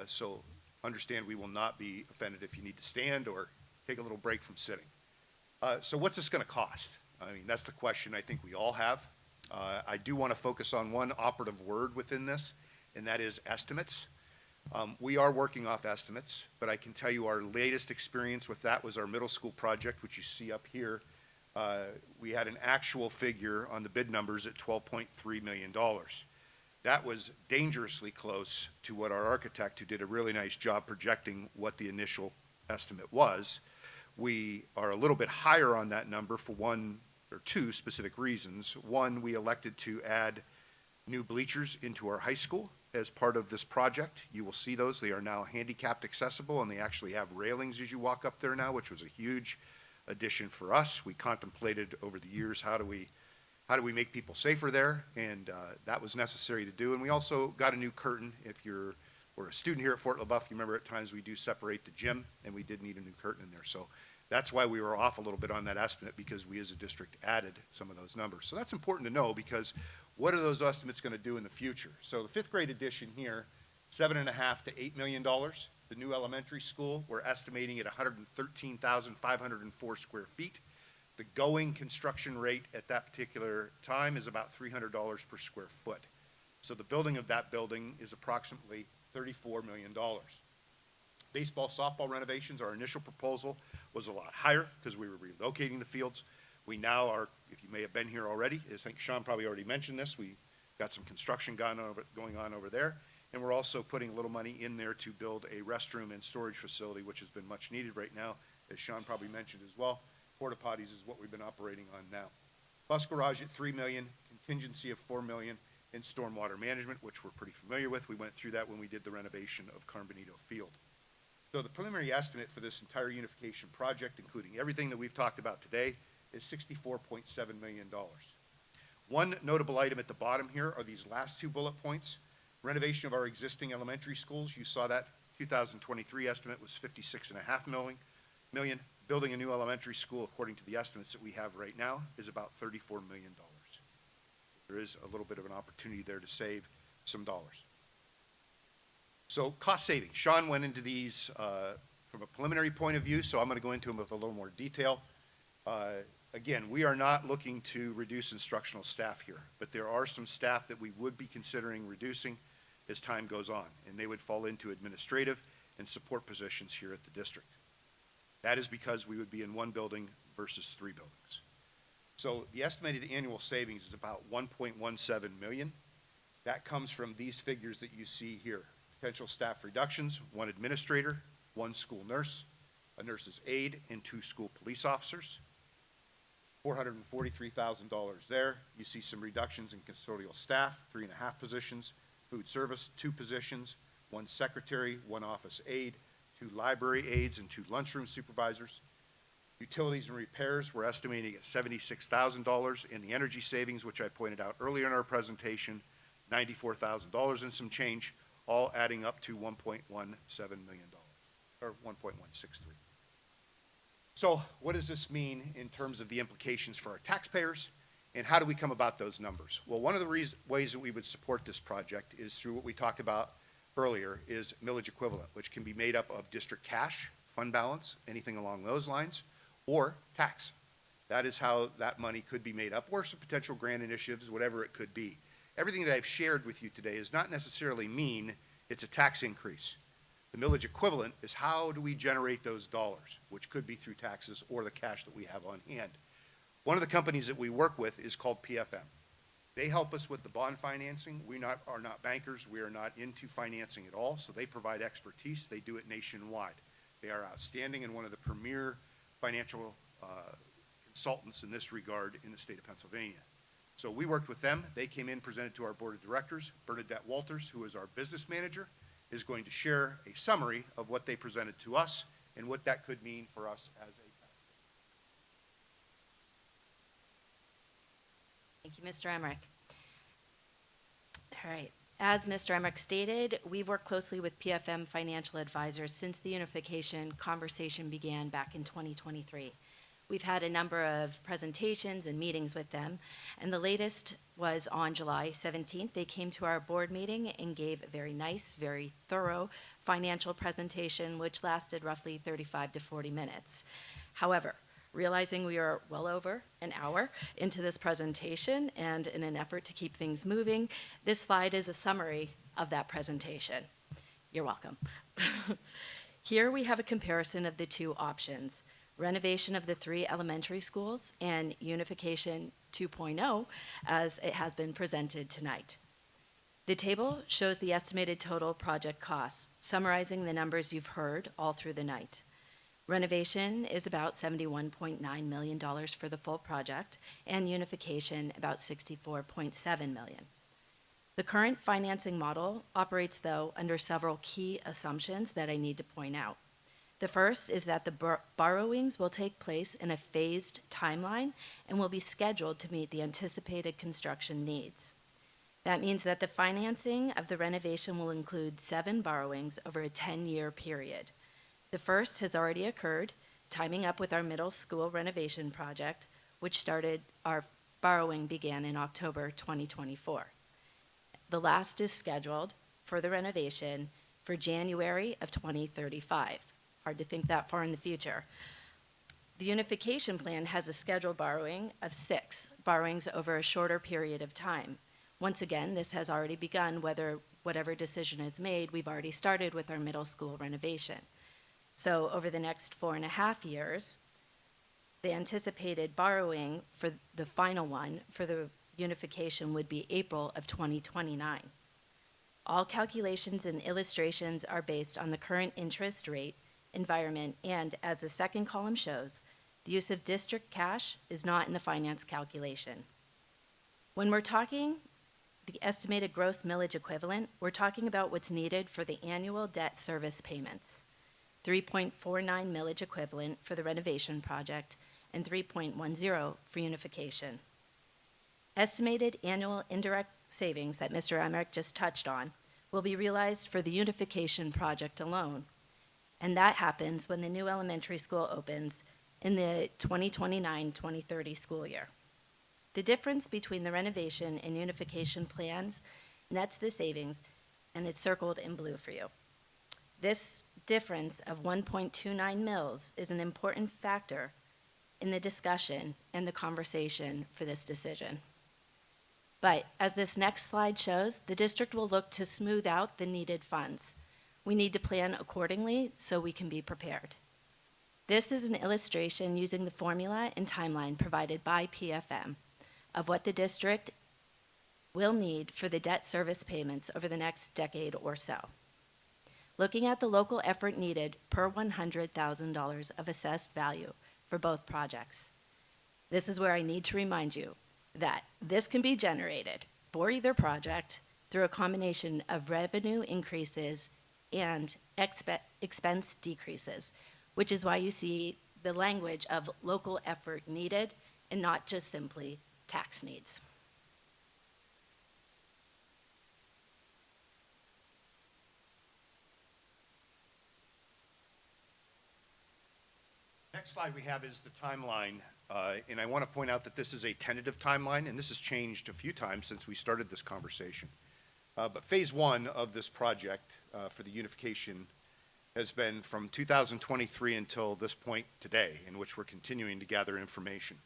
So understand we will not be offended if you need to stand or take a little break from sitting. So what's this going to cost? I mean, that's the question I think we all have. I do want to focus on one operative word within this, and that is estimates. We are working off estimates, but I can tell you our latest experience with that was our middle school project, which you see up here. We had an actual figure on the bid numbers at $12.3 million. That was dangerously close to what our architect, who did a really nice job projecting what the initial estimate was. We are a little bit higher on that number for one or two specific reasons. One, we elected to add new bleachers into our high school as part of this project. You will see those. They are now handicapped accessible, and they actually have railings as you walk up there now, which was a huge addition for us. We contemplated over the years, how do we make people safer there, and that was necessary to do. And we also got a new curtain. If you're a student here at Fort LeBoeuf, you remember at times we do separate the gym, and we did need a new curtain in there. So that's why we were off a little bit on that estimate, because we as a district added some of those numbers. So that's important to know, because what are those estimates going to do in the future? So the 5th grade edition here, $7.5 to $8 million. The new elementary school, we're estimating at 113,504 square feet. The going construction rate at that particular time is about $300 per square foot. So the building of that building is approximately $34 million. Baseball, softball renovations, our initial proposal was a lot higher because we were relocating the fields. We now are, if you may have been here already, I think Sean probably already mentioned this, we got some construction going on over there, and we're also putting a little money in there to build a restroom and storage facility, which has been much needed right now, as Sean probably mentioned as well. Porta potties is what we've been operating on now. Bus garage at $3 million, contingency of $4 million, and stormwater management, which we're pretty familiar with. We went through that when we did the renovation of Carmenito Field. So the preliminary estimate for this entire unification project, including everything that we've talked about today, is $64.7 million. One notable item at the bottom here are these last two bullet points. Renovation of our existing elementary schools, you saw that 2023 estimate was $56.5 million. Building a new elementary school, according to the estimates that we have right now, is about $34 million. There is a little bit of an opportunity there to save some dollars. So cost savings, Sean went into these from a preliminary point of view, so I'm going to go into them with a little more detail. Again, we are not looking to reduce instructional staff here, but there are some staff that we would be considering reducing as time goes on, and they would fall into administrative and support positions here at the district. That is because we would be in one building versus three buildings. So the estimated annual savings is about $1.17 million. That comes from these figures that you see here. Potential staff reductions, one administrator, one school nurse, a nurse's aide, and 2 school police officers. $443,000 there. You see some reductions in custodial staff, 3.5 positions, food service, 2 positions, 1 secretary, 1 office aide, 2 library aides, and 2 lunchroom supervisors. Utilities and repairs, we're estimating at $76,000. In the energy savings, which I pointed out earlier in our presentation, $94,000 and some change, all adding up to $1.17 million, or $1.163. So what does this mean in terms of the implications for our taxpayers, and how do we come about those numbers? Well, one of the ways that we would support this project is through what we talked about earlier, is millage equivalent, which can be made up of district cash, fund balance, anything along those lines, or tax. That is how that money could be made up, or some potential grant initiatives, whatever it could be. Everything that I've shared with you today does not necessarily mean it's a tax increase. The millage equivalent is how do we generate those dollars, which could be through taxes or the cash that we have on hand. One of the companies that we work with is called PFM. They help us with the bond financing. We are not bankers. We are not into financing at all, so they provide expertise. They do it nationwide. They are outstanding and one of the premier financial consultants in this regard in the state of Pennsylvania. So we worked with them. They came in, presented to our board of directors. Bernadette Walters, who is our business manager, is going to share a summary of what they presented to us and what that could mean for us as a Thank you, Mr. Emmerich. All right. As Mr. Emmerich stated, we've worked closely with PFM Financial Advisors since the unification conversation began back in 2023. We've had a number of presentations and meetings with them, and the latest was on July 17th. They came to our board meeting and gave a very nice, very thorough financial presentation, which lasted roughly 35 to 40 minutes. However, realizing we are well over an hour into this presentation, and in an effort to keep things moving, this slide is a summary of that presentation. You're welcome. Here we have a comparison of the 2 options: renovation of the 3 elementary schools and Unification 2.0 as it has been presented tonight. The table shows the estimated total project costs, summarizing the numbers you've heard all through the night. Renovation is about $71.9 million for the full project, and unification about $64.7 million. The current financing model operates, though, under several key assumptions that I need to point out. The first is that the borrowings will take place in a phased timeline and will be scheduled to meet the anticipated construction needs. That means that the financing of the renovation will include 7 borrowings over a 10-year period. The first has already occurred, timing up with our middle school renovation project, which our borrowing began in October 2024. The last is scheduled for the renovation for January of 2035. Hard to think that far in the future. The unification plan has a scheduled borrowing of 6 borrowings over a shorter period of time. Once again, this has already begun. Whatever decision is made, we've already started with our middle school renovation. So over the next 4.5 years, the anticipated borrowing for the final one for the unification would be April of 2029. All calculations and illustrations are based on the current interest rate environment, and as the second column shows, The use of district cash is not in the finance calculation. When we're talking the estimated gross millage equivalent, we're talking about what's needed for the annual debt service payments. 3.49 millage equivalent for the renovation project and 3.10 for unification. Estimated annual indirect savings that Mr. Emmerich just touched on will be realized for the unification project alone. And that happens when the new elementary school opens in the 2029-2030 school year. The difference between the renovation and unification plans nets the savings, and it's circled in blue for you. This difference of 1.29 mils is an important factor in the discussion and the conversation for this decision. But as this next slide shows, the district will look to smooth out the needed funds. We need to plan accordingly so we can be prepared. This is an illustration using the formula and timeline provided by PFM of what the district will need for the debt service payments over the next decade or so. Looking at the local effort needed per $100,000 of assessed value for both projects. This is where I need to remind you that this can be generated for either project through a combination of revenue increases and expense decreases, which is why you see the language of local effort needed and not just simply tax needs. Next slide we have is the timeline, and I want to point out that this is a tentative timeline, and this has changed a few times since we started this conversation. But phase one of this project for the unification has been from 2023 until this point today, in which we're continuing to gather information.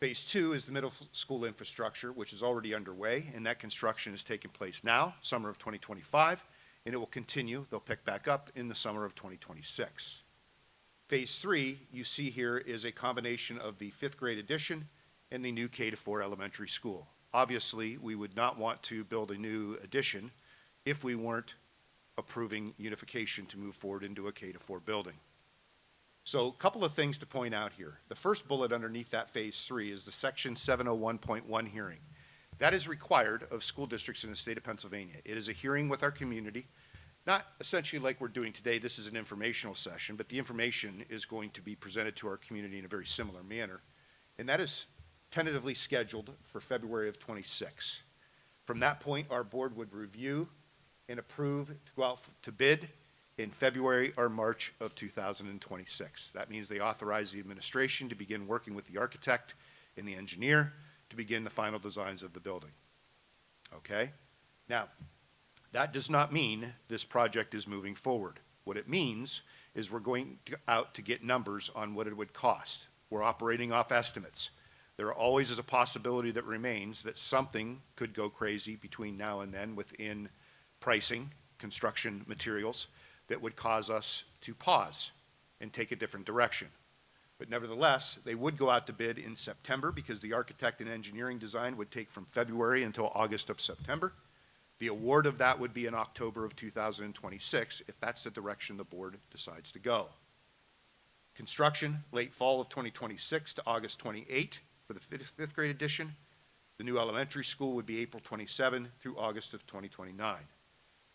Phase two is the middle school infrastructure, which is already underway, and that construction is taking place now, summer of 2025, and it will continue. They'll pick back up in the summer of 2026. Phase three, you see here, is a combination of the fifth grade addition and the new K-4 elementary school. Obviously, we would not want to build a new addition if we weren't approving unification to move forward into a K-4 building. So a couple of things to point out here. The first bullet underneath that phase three is the section 701.1 hearing. That is required of school districts in the state of Pennsylvania. It is a hearing with our community, not essentially like we're doing today. This is an informational session, but the information is going to be presented to our community in a very similar manner. And that is tentatively scheduled for February of 26. From that point, our board would review and approve to go out to bid in February or March of 2026. That means they authorize the administration to begin working with the architect and the engineer to begin the final designs of the building. Okay? Now, that does not mean this project is moving forward. What it means is we're going out to get numbers on what it would cost. We're operating off estimates. There always is a possibility that remains that something could go crazy between now and then within pricing, construction materials, that would cause us to pause and take a different direction. But nevertheless, they would go out to bid in September because the architect and engineering design would take from February until August of September. The award of that would be in October of 2026 if that's the direction the board decides to go. Construction, late fall of 2026 to August 28 for the fifth grade edition. The new elementary school would be April 27 through August of 2029.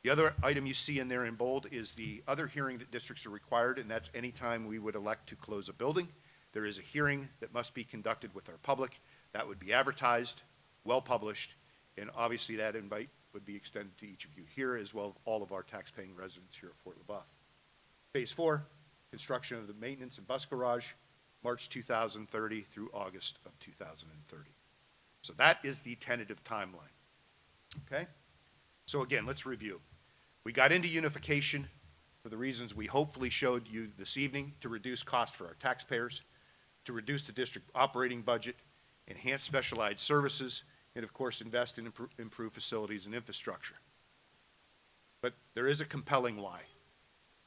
The other item you see in there in bold is the other hearing that districts are required, and that's any time we would elect to close a building. There is a hearing that must be conducted with our public. That would be advertised, well-published, and obviously that invite would be extended to each of you here, as well as all of our tax-paying residents here at Fort LeBoeuf. Phase four, construction of the maintenance and bus garage, March 2030 through August of 2030. So that is the tentative timeline. Okay? So again, let's review. We got into unification for the reasons we hopefully showed you this evening, to reduce cost for our taxpayers, to reduce the district operating budget, enhance specialized services, and of course invest in improved facilities and infrastructure. But there is a compelling why.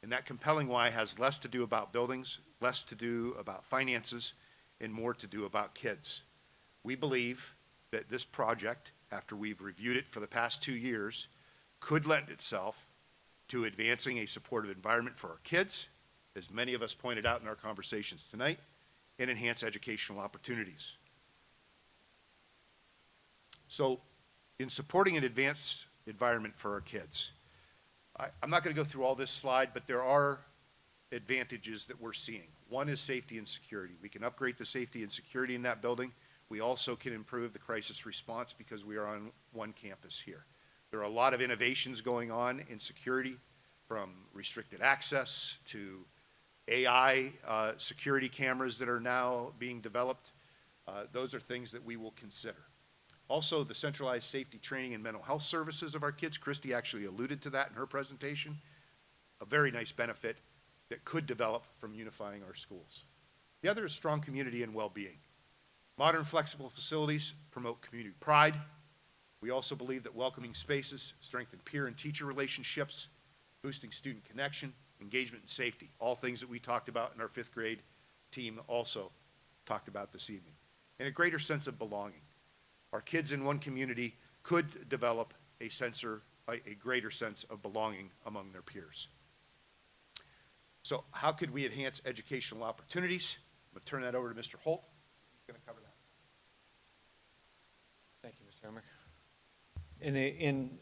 And that compelling why has less to do about buildings, less to do about finances, and more to do about kids. We believe that this project, after we've reviewed it for the past 2 years, could lend itself to advancing a supportive environment for our kids, as many of us pointed out in our conversations tonight, and enhance educational opportunities. So, in supporting an advanced environment for our kids, I'm not going to go through all this slide, but there are advantages that we're seeing. One is safety and security. We can upgrade the safety and security in that building. We also can improve the crisis response because we are on one campus here. There are a lot of innovations going on in security, from restricted access to AI security cameras that are now being developed. Those are things that we will consider. Also, the centralized safety training and mental health services of our kids. Christy actually alluded to that in her presentation. A very nice benefit that could develop from unifying our schools. The other is strong community and well-being. Modern flexible facilities promote community pride. We also believe that welcoming spaces strengthen peer and teacher relationships, boosting student connection, engagement, and safety, all things that we talked about in our 5th grade team also talked about this evening. And a greater sense of belonging. Our kids in one community could develop a greater sense of belonging among their peers. So how could we enhance educational opportunities? I'm going to turn that over to Mr. Holt. He's going to cover that. Thank you, Mr. Emmerich. In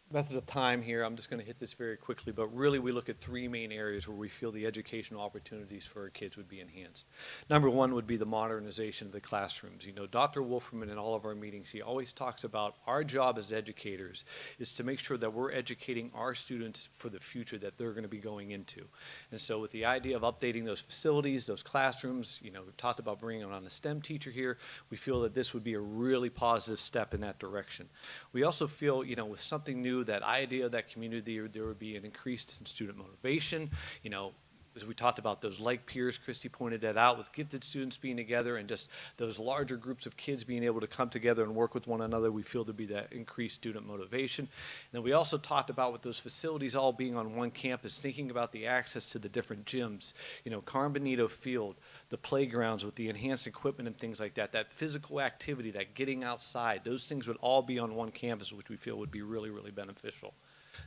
method of time here, I'm just going to hit this very quickly, but really we look at 3 main areas where we feel the educational opportunities for our kids would be enhanced. Number 1 would be the modernization of the classrooms. You know, Dr. Wolferman in all of our meetings, he always talks about our job as educators is to make sure that we're educating our students for the future that they're going to be going into. And so with the idea of updating those facilities, those classrooms, you know, we've talked about bringing on a STEM teacher here, we feel that this would be a really positive step in that direction. We also feel, you know, with something new, that idea of that community, there would be an increase in student motivation. You know, as we talked about those like peers, Christy pointed that out, with gifted students being together and just those larger groups of kids being able to come together and work with one another, we feel to be that increased student motivation. And then we also talked about with those facilities all being on one campus, thinking about the access to the different gyms, you know, Carmen Benito Field, the playgrounds with the enhanced equipment and things like that, that physical activity, that getting outside, those things would all be on one campus, which we feel would be really, really beneficial.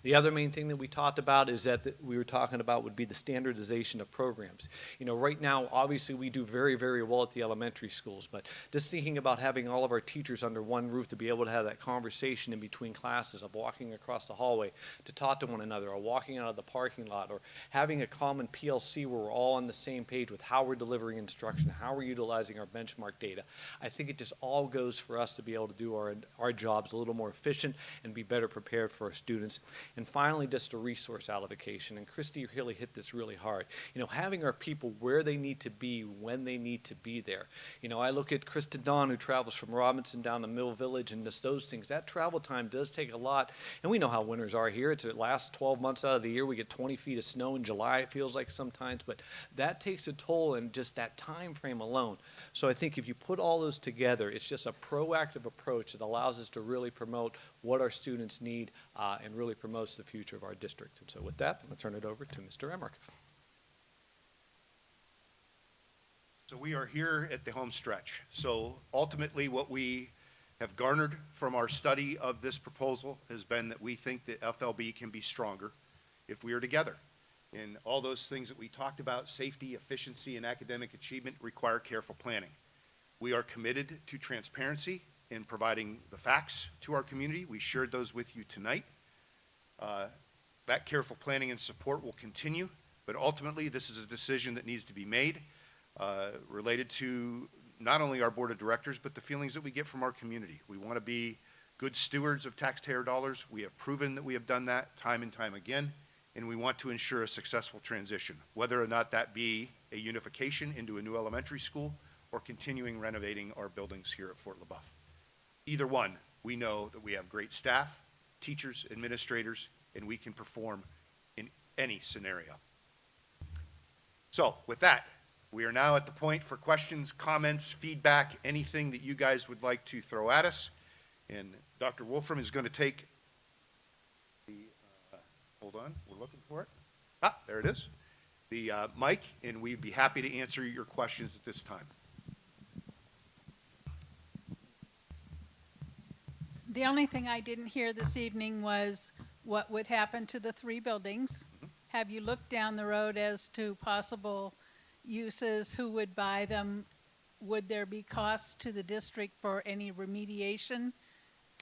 The other main thing that we talked about is that we were talking about would be the standardization of programs. You know, right now, obviously, we do very, very well at the elementary schools, but just thinking about having all of our teachers under one roof to be able to have that conversation in between classes of walking across the hallway to talk to one another, or walking out of the parking lot, or having a common PLC where we're all on the same page with how we're delivering instruction, how we're utilizing our benchmark data. I think it just all goes for us to be able to do our jobs a little more efficient and be better prepared for our students. And finally, just a resource allocation. And Christy really hit this really hard. You know, having our people where they need to be when they need to be there. You know, I look at Krista Dawn, who travels from Robinson down to Mill Village, and just those things. That travel time does take a lot. And we know how winters are here. It's the last 12 months out of the year. We get 20 feet of snow in July, it feels like sometimes. But that takes a toll in just that time frame alone. So I think if you put all those together, it's just a proactive approach that allows us to really promote what our students need and really promotes the future of our district. And so with that, I'm going to turn it over to Mr. Emmerich. So we are here at the home stretch. So ultimately what we have garnered from our study of this proposal has been that we think that FLB can be stronger if we are together. And all those things that we talked about, safety, efficiency, and academic achievement, require careful planning. We are committed to transparency in providing the facts to our community. We shared those with you tonight. That careful planning and support will continue, but ultimately this is a decision that needs to be made related to not only our board of directors, but the feelings that we get from our community. We want to be good stewards of taxpayer dollars. We have proven that we have done that time and time again, and we want to ensure a successful transition, whether or not that be a unification into a new elementary school or continuing renovating our buildings here at Fort LeBoeuf. Either one, we know that we have great staff, teachers, administrators, and we can perform in any scenario. So with that, we are now at the point for questions, comments, feedback, anything that you guys would like to throw at us. And Dr. Wolfram is going to take the, hold on, we're looking for it. Ah, there it is. The mic, and we'd be happy to answer your questions at this time. The only thing I didn't hear this evening was what would happen to the 3 buildings. Have you looked down the road as to possible uses, who would buy them? Would there be costs to the district for any remediation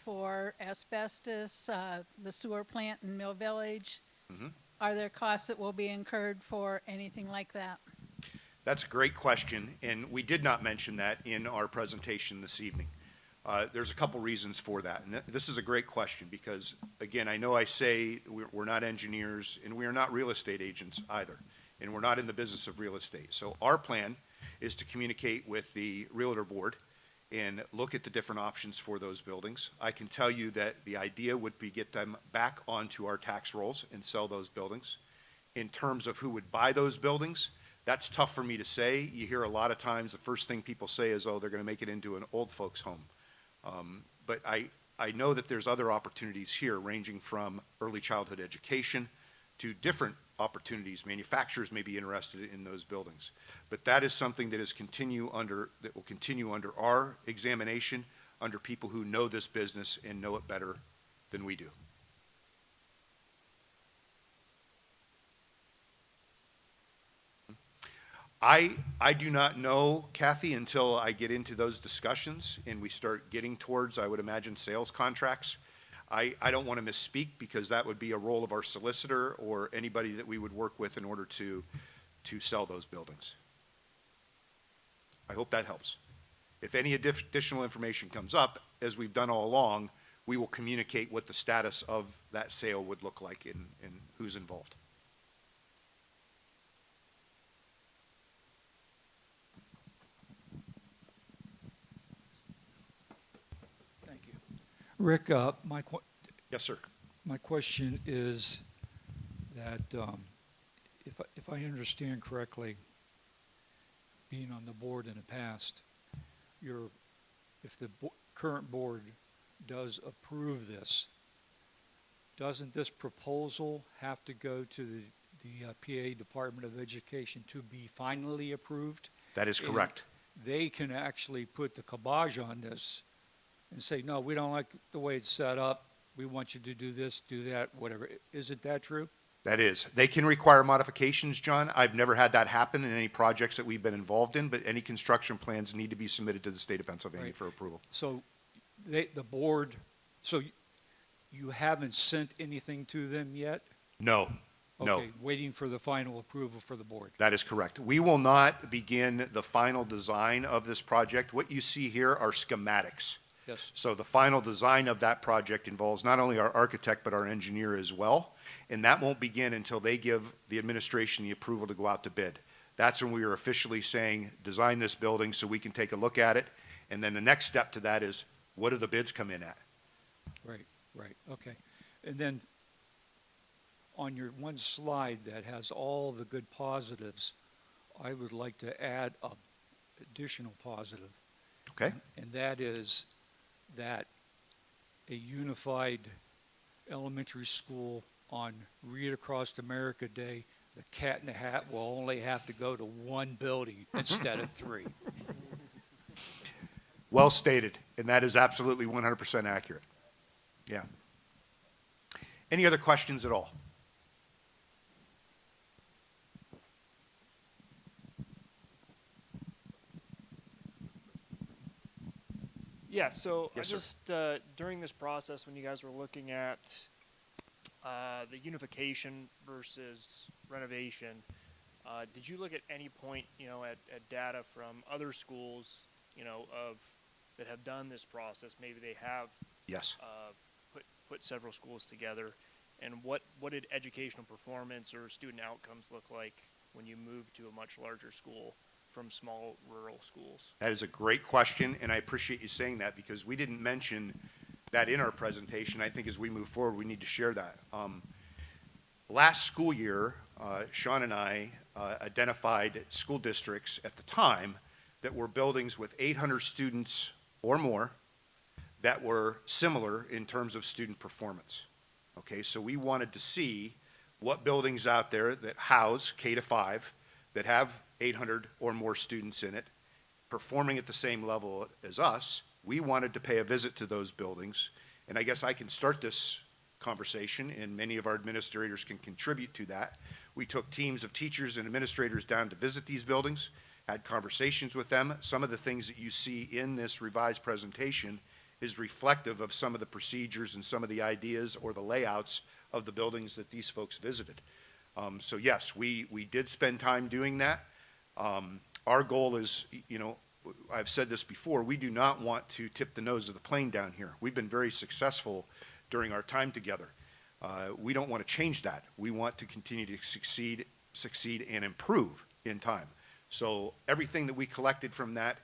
for asbestos, the sewer plant in Mill Village? Are there costs that will be incurred for anything like that? That's a great question, and we did not mention that in our presentation this evening. There's a couple reasons for that, and this is a great question because, again, I know I say we're not engineers and we are not real estate agents either, and we're not in the business of real estate. So our plan is to communicate with the Realtor Board and look at the different options for those buildings. I can tell you that the idea would be get them back onto our tax rolls and sell those buildings. In terms of who would buy those buildings, that's tough for me to say. You hear a lot of times the first thing people say is, oh, they're going to make it into an old folks home. But I know that there's other opportunities here ranging from early childhood education to different opportunities. Manufacturers may be interested in those buildings. But that is something that will continue under our examination, under people who know this business and know it better than we do. I do not know, Kathy, until I get into those discussions and we start getting towards, I would imagine, sales contracts. I don't want to misspeak because that would be a role of our solicitor or anybody that we would work with in order to sell those buildings. I hope that helps. If any additional information comes up, as we've done all along, we will communicate what the status of that sale would look like and who's involved. Thank you. Rick, Yes, sir. my question is that if I understand correctly, being on the board in the past, if the current board does approve this, doesn't this proposal have to go to the PA Department of Education to be finally approved? That is correct. And they can actually put the kibosh on this and say, no, we don't like the way it's set up. We want you to do this, do that, whatever. Isn't that true? That is. They can require modifications, John. I've never had that happen in any projects that we've been involved in, but any construction plans need to be submitted to the state of Pennsylvania Right. for approval. So the board, so you haven't sent anything to them yet? No, no. Okay, waiting for the final approval for the board. That is correct. We will not begin the final design of this project. What you see here are schematics. Yes. So the final design of that project involves not only our architect, but our engineer as well. And that won't begin until they give the administration the approval to go out to bid. That's when we are officially saying, design this building so we can take a look at it. And then the next step to that is, what do the bids come in at? Right, okay. And then on your one slide that has all the good positives, I would like to add an additional positive. Okay? And that is that a unified elementary school on Read Across America Day, the Cat in the Hat will only have to go to one building instead of three. Well stated, and that is absolutely 100% accurate. Yeah. Any other questions at all? Yeah, so Yes, I sir. just, during this process, when you guys were looking at the unification versus renovation, did you look at any point, at data from other schools, that have done this process? Maybe they have Yes. put several schools together. And what did educational performance or student outcomes look like when you moved to a much larger school from small rural schools? That is a great question, and I appreciate you saying that because we didn't mention that in our presentation. I think as we move forward, we need to share that. Last school year, Sean and I identified school districts at the time that were buildings with 800 students or more that were similar in terms of student performance. Okay, so we wanted to see what buildings out there that house K-5 that have 800 or more students in it, performing at the same level as us. We wanted to pay a visit to those buildings, and I guess I can start this conversation, and many of our administrators can contribute to that. We took teams of teachers and administrators down to visit these buildings, had conversations with them. Some of the things that you see in this revised presentation is reflective of some of the procedures and some of the ideas or the layouts of the buildings that these folks visited. So yes, we did spend time doing that. Our goal is, you know, I've said this before, we do not want to tip the nose of the plane down here. We've been very successful during our time together. We don't want to change that. We want to continue to succeed and improve in time. So everything that we collected from that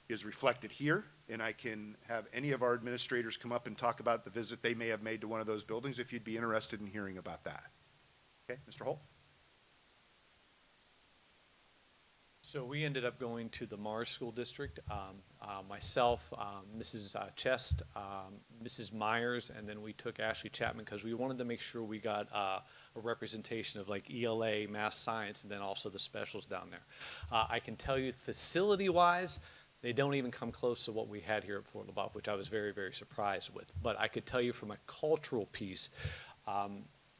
is reflected here, and I can have any of our administrators come up and talk about the visit they may have made to one of those buildings if you'd be interested in hearing about that. Okay, Mr. Holt? So we ended up going to the Mars School District, myself, Mrs. Chest, Mrs. Myers, and then we took Ashley Chapman because we wanted to make sure we got a representation of like ELA, math science, and then also the specials down there. I can tell you facility-wise, they don't even come close to what we had here at Fort LeBoeuf, which I was very, very surprised with. But I could tell you from a cultural piece,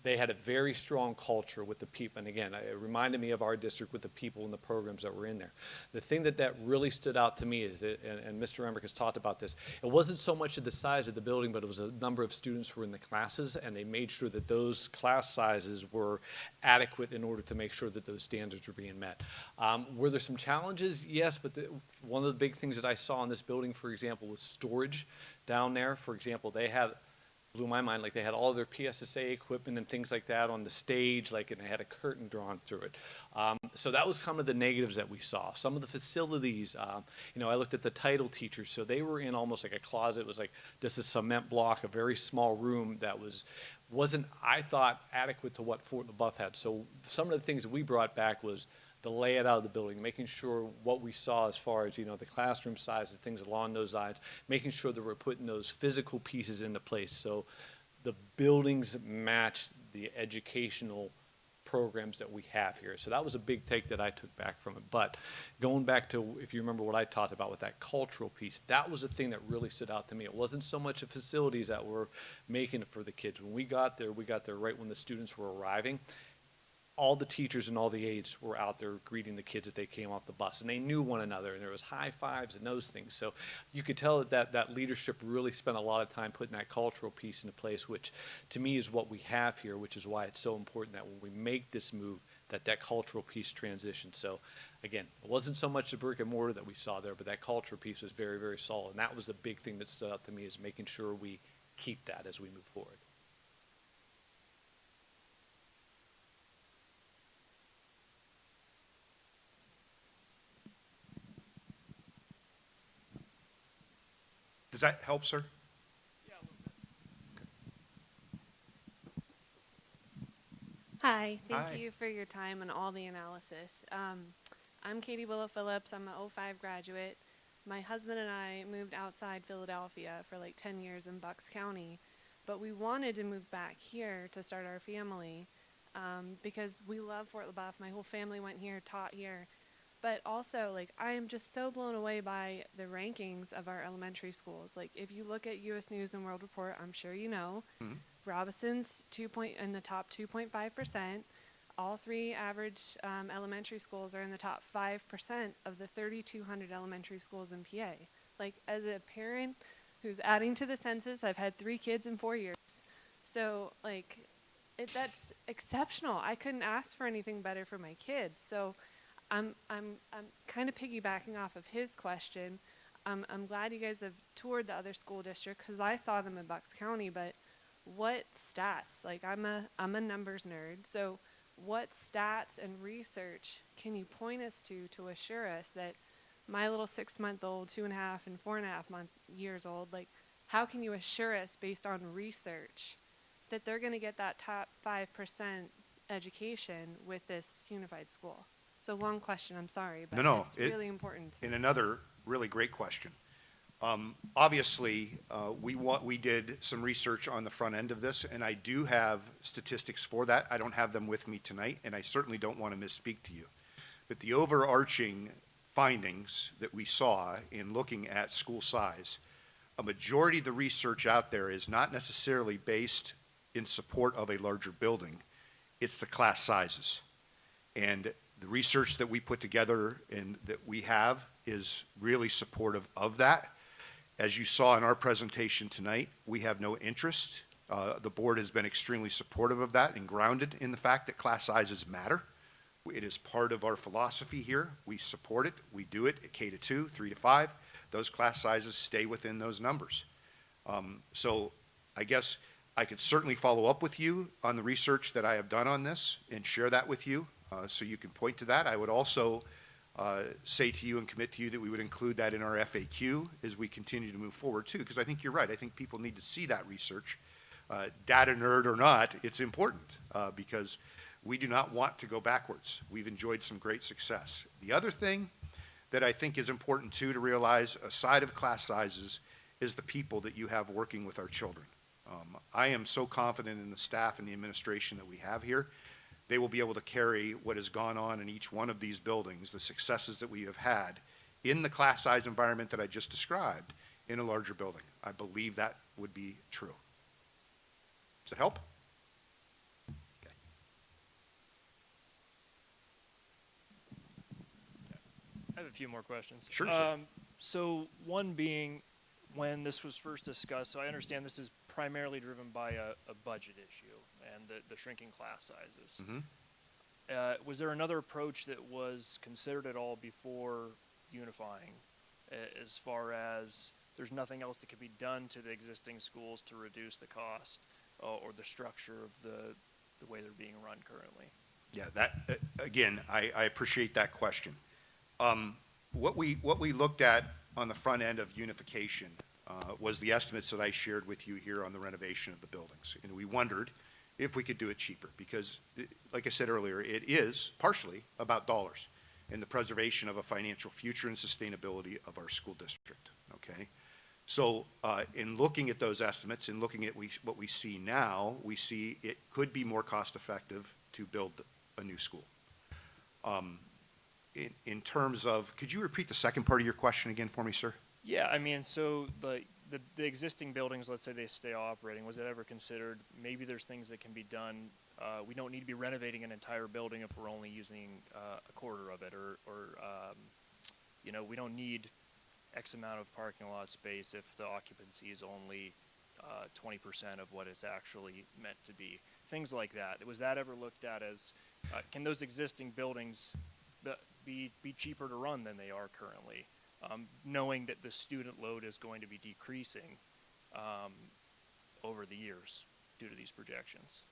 they had a very strong culture with the people. And again, it reminded me of our district with the people and the programs that were in there. The thing that really stood out to me is that, and Mr. Emmerich has talked about this, it wasn't so much of the size of the building, but it was a number of students who were in the classes, and they made sure that those class sizes were adequate in order to make sure that those standards were being met. Were there some challenges? Yes, but one of the big things that I saw in this building, for example, was storage down there. For example, they had, blew my mind, like they had all of their PSSA equipment and things like that on the stage, like, and they had a curtain drawn through it. So that was some of the negatives that we saw. Some of the facilities, you know, I looked at the title teachers, so they were in almost like a closet. It was like just a cement block, a very small room that wasn't, I thought, adequate to what Fort LeBoeuf had. So some of the things that we brought back was the layout of the building, making sure what we saw as far as, you know, the classroom size and things along those lines, making sure that we're putting those physical pieces into place so the buildings match the educational programs that we have here. So that was a big take that I took back from it. But going back to, if you remember what I talked about with that cultural piece, that was the thing that really stood out to me. It wasn't so much the facilities that were making it for the kids. When we got there right when the students were arriving. All the teachers and all the aides were out there greeting the kids as they came off the bus, and they knew one another, and there was high fives and those things. So you could tell that leadership really spent a lot of time putting that cultural piece into place, which to me is what we have here, which is why it's so important that when we make this move, that cultural piece transitions. So again, it wasn't so much the brick and mortar that we saw there, but that cultural piece was very, very solid, and that was the big thing that stood out to me, is making sure we keep that as we move forward. Does that help, sir? Yeah, a little bit. Hi, thank Hi. you for your time and all the analysis. I'm Katie Willow-Phillips. I'm an 05 graduate. My husband and I moved outside Philadelphia for like 10 years in Bucks County, but we wanted to move back here to start our family because we love Fort LeBoeuf. My whole family went here, taught here. But also, like, I am just so blown away by the rankings of our elementary schools. Like, if you look at U.S. News and World Report, I'm sure you know, Robison's in the top 2.5%. All three average elementary schools are in the top 5% of the 3,200 elementary schools in PA. Like, as a parent who's adding to the census, I've had 3 kids in 4 years. So, like, that's exceptional. I couldn't ask for anything better for my kids. So I'm kind of piggybacking off of his question. I'm glad you guys have toured the other school district because I saw them in Bucks County. But what stats? Like, I'm a numbers nerd. So what stats and research can you point us to assure us that my little 6-month-old, 2.5 and 4.5 years old, like, how can you assure us based on research that they're going to get that top 5% education with this unified school? So long question, I'm sorry, but it's really important. And another really great question. Obviously, we did some research on the front end of this, and I do have statistics for that. I don't have them with me tonight, and I certainly don't want to misspeak to you. But the overarching findings that we saw in looking at school size, a majority of the research out there is not necessarily based in support of a larger building, it's the class sizes. And the research that we put together and that we have is really supportive of that. As you saw in our presentation tonight, we have no interest. The board has been extremely supportive of that and grounded in the fact that class sizes matter. It is part of our philosophy here. We support it. We do it at K to 2, 3 to 5. Those class sizes stay within those numbers. So I guess I could certainly follow up with you on the research that I have done on this and share that with you so you can point to that. I would also say to you and commit to you that we would include that in our FAQ as we continue to move forward too, because I think you're right. I think people need to see that research. Data nerd or not, it's important because we do not want to go backwards. We've enjoyed some great success. The other thing that I think is important too to realize, aside of class sizes, is the people that you have working with our children. I am so confident in the staff and the administration that we have here. They will be able to carry what has gone on in each one of these buildings, the successes that we have had in the class size environment that I just described, in a larger building. I believe that would be true. Does that help? Okay. I have a few more questions. Sure, sure. So one being, when this was first discussed, so I understand this is primarily driven by a budget issue and the shrinking class sizes. Was there another approach that was considered at all before unifying, as far as there's nothing else that could be done to the existing schools to reduce the cost or the structure of the way they're being run currently? Yeah, that, again, I appreciate that question. What we looked at on the front end of unification was the estimates that I shared with you here on the renovation of the buildings. And we wondered if we could do it cheaper because, like I said earlier, it is partially about dollars and the preservation of a financial future and sustainability of our school district, okay? So in looking at those estimates and looking at what we see now, we see it could be more cost effective to build a new school. In terms of, could you repeat the second part of your question again for me, sir? Yeah, I mean, so the existing buildings, let's say they stay operating, was it ever considered, maybe there's things that can be done, we don't need to be renovating an entire building if we're only using a quarter of it, or you know, we don't need X amount of parking lot space if the occupancy is only 20% of what it's actually meant to be. Things like that. Was that ever looked at as, can those existing buildings be cheaper to run than they are currently? Knowing that the student load is going to be decreasing over the years due to these projections.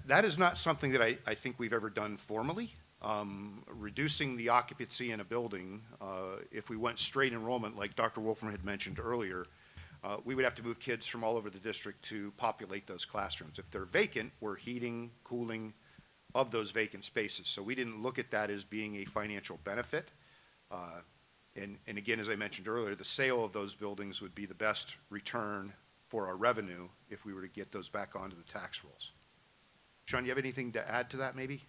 That is not something that I think we've ever done formally. Reducing the occupancy in a building, if we went straight enrollment, like Dr. Wolfram had mentioned earlier, we would have to move kids from all over the district to populate those classrooms. If they're vacant, we're heating, cooling of those vacant spaces. So we didn't look at that as being a financial benefit. And again, as I mentioned earlier, the sale of those buildings would be the best return for our revenue if we were to get those back onto the tax rolls. Sean, you have anything to add to that maybe?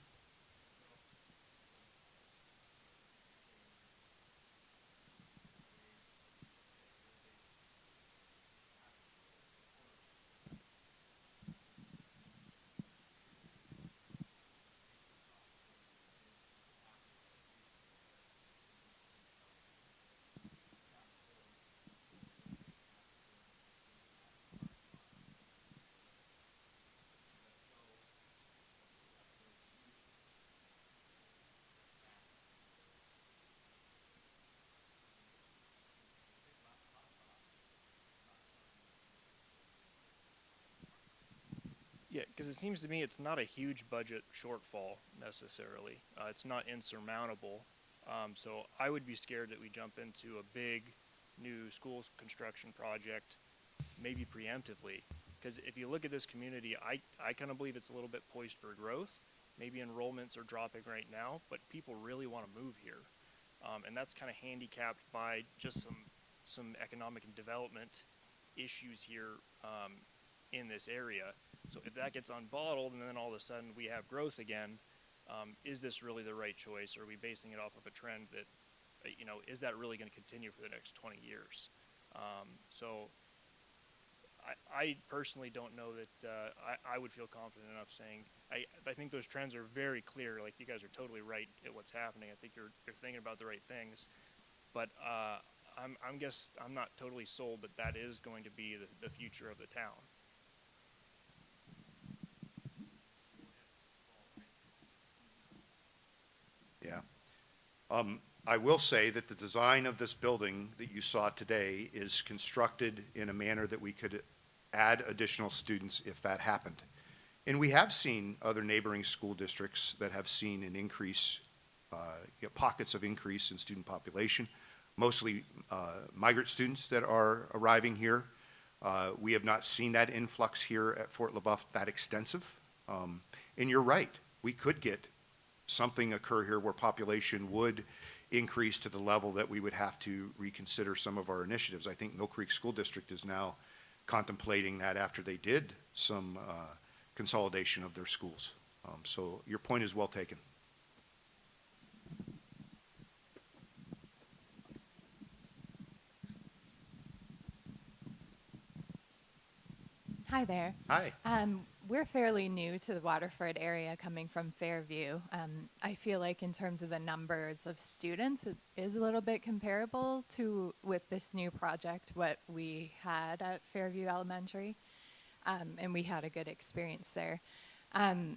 Yeah, because it seems to me it's not a huge budget shortfall necessarily. It's not insurmountable. So I would be scared that we jump into a big new school construction project, maybe preemptively. Because if you look at this community, I kind of believe it's a little bit poised for growth. Maybe enrollments are dropping right now, but people really want to move here. And that's kind of handicapped by just some economic and development issues here in this area. So if that gets unbottled and then all of a sudden we have growth again, is this really the right choice? Or are we basing it off of a trend that, you know, is that really going to continue for the next 20 years? So I personally don't know that I would feel confident enough saying I think those trends are very clear. Like, you guys are totally right at what's happening. I think you're thinking about the right things, but I'm not totally sold that that is going to be the future of the town. Yeah. I will say that the design of this building that you saw today is constructed in a manner that we could add additional students if that happened. And we have seen other neighboring school districts that have seen an increase, pockets of increase in student population, mostly migrant students that are arriving here. We have not seen that influx here at Fort LeBoeuf that extensive. And you're right, we could get something occur here where population would increase to the level that we would have to reconsider some of our initiatives. I think Mill Creek School District is now contemplating that after they did some consolidation of their schools. So your point is well taken. Hi there. Hi. We're fairly new to the Waterford area coming from Fairview. I feel like in terms of the numbers of students, it is a little bit comparable to, with this new project, what we had at Fairview Elementary. And we had a good experience there.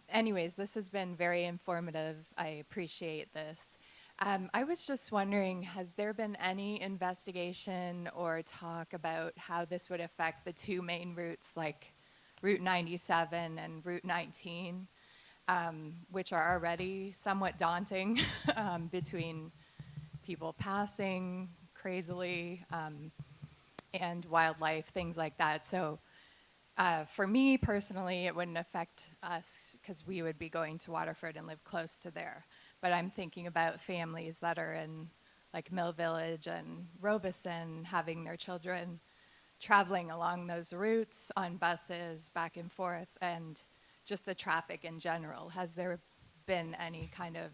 Anyways, this has been very informative. I appreciate this. I was just wondering, has there been any investigation or talk about how this would affect the two main routes, like Route 97 and Route 19, which are already somewhat daunting between people passing crazily and wildlife, things like that. So for me personally, it wouldn't affect us because we would be going to Waterford and live close to there. But I'm thinking about families that are in like Mill Village and Robeson, having their children traveling along those routes on buses back and forth, and just the traffic in general. Has there been any kind of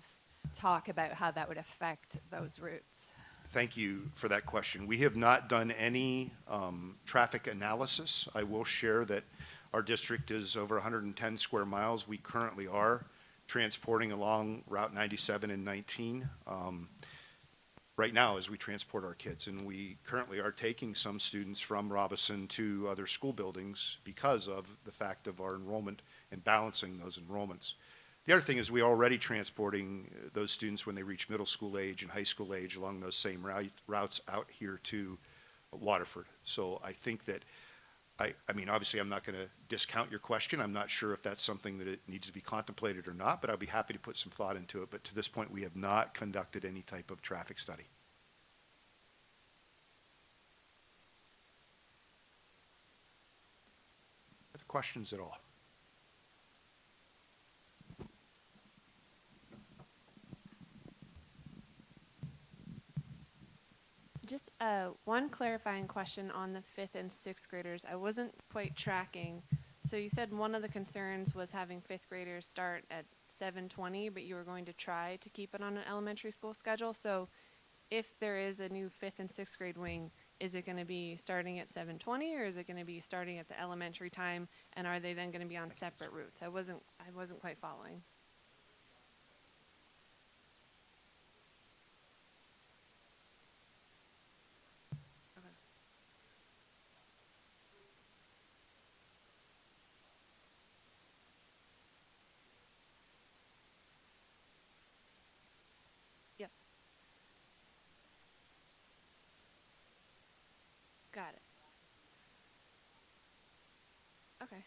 talk about how that would affect those routes? Thank you for that question. We have not done any traffic analysis. I will share that our district is over 110 square miles. We currently are transporting along Route 97 and 19 right now as we transport our kids. And we currently are taking some students from Robeson to other school buildings because of the fact of our enrollment and balancing those enrollments. The other thing is we're already transporting those students when they reach middle school age and high school age along those same routes out here to Waterford. So I think that, I mean, obviously I'm not going to discount your question. I'm not sure if that's something that it needs to be contemplated or not, but I'll be happy to put some thought into it. But to this point, we have not conducted any type of traffic study. Other questions at all? Just one clarifying question on the 5th and 6th graders. I wasn't quite tracking. So you said one of the concerns was having 5th graders start at 7:20, but you were going to try to keep it on an elementary school schedule. So if there is a new 5th and 6th grade wing, is it going to be starting at 7:20, or is it going to be starting at the elementary time? And are they then going to be on separate routes? I wasn't quite following. Yep. Got it. Okay.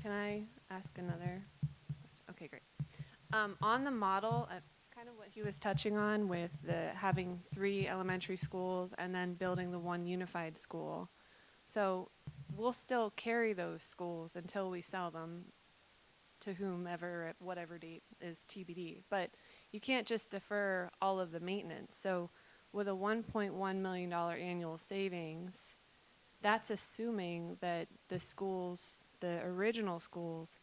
Can I ask another? Okay, great. On the model, kind of what he was touching on with the having 3 elementary schools and then building the one unified school. So we'll still carry those schools until we sell them to whomever at whatever date is TBD. But you can't just defer all of the maintenance. So with a $1.1 million annual savings, that's assuming that the schools, the original schools,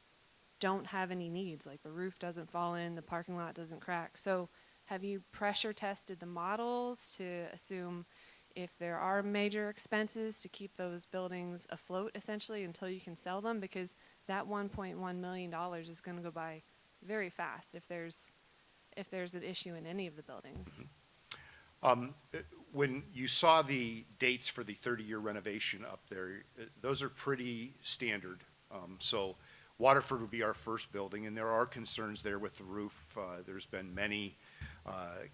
don't have any needs, like the roof doesn't fall in, the parking lot doesn't crack. So have you pressure tested the models to assume if there are major expenses to keep those buildings afloat essentially until you can sell them, because that $1.1 million is going to go by very fast if there's an issue in any of the buildings. When you saw the dates for the 30-year renovation up there, those are pretty standard. So Waterford would be our first building, and there are concerns there with the roof. There's been many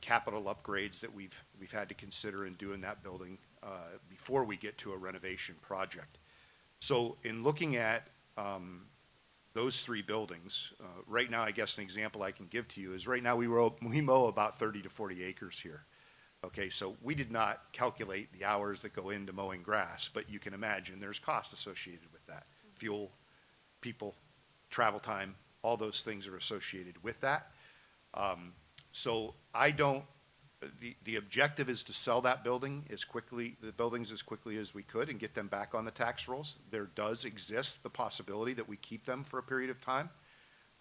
capital upgrades that we've had to consider in doing that building before we get to a renovation project. So in looking at those three buildings, right now, I guess an example I can give to you is right now we mow about 30 to 40 acres here. Okay, so we did not calculate the hours that go into mowing grass, but you can imagine there's cost associated with that. Fuel, people, travel time, all those things are associated with that. So I don't, the objective is to sell that building the buildings as quickly as we could and get them back on the tax rolls. There does exist the possibility that we keep them for a period of time.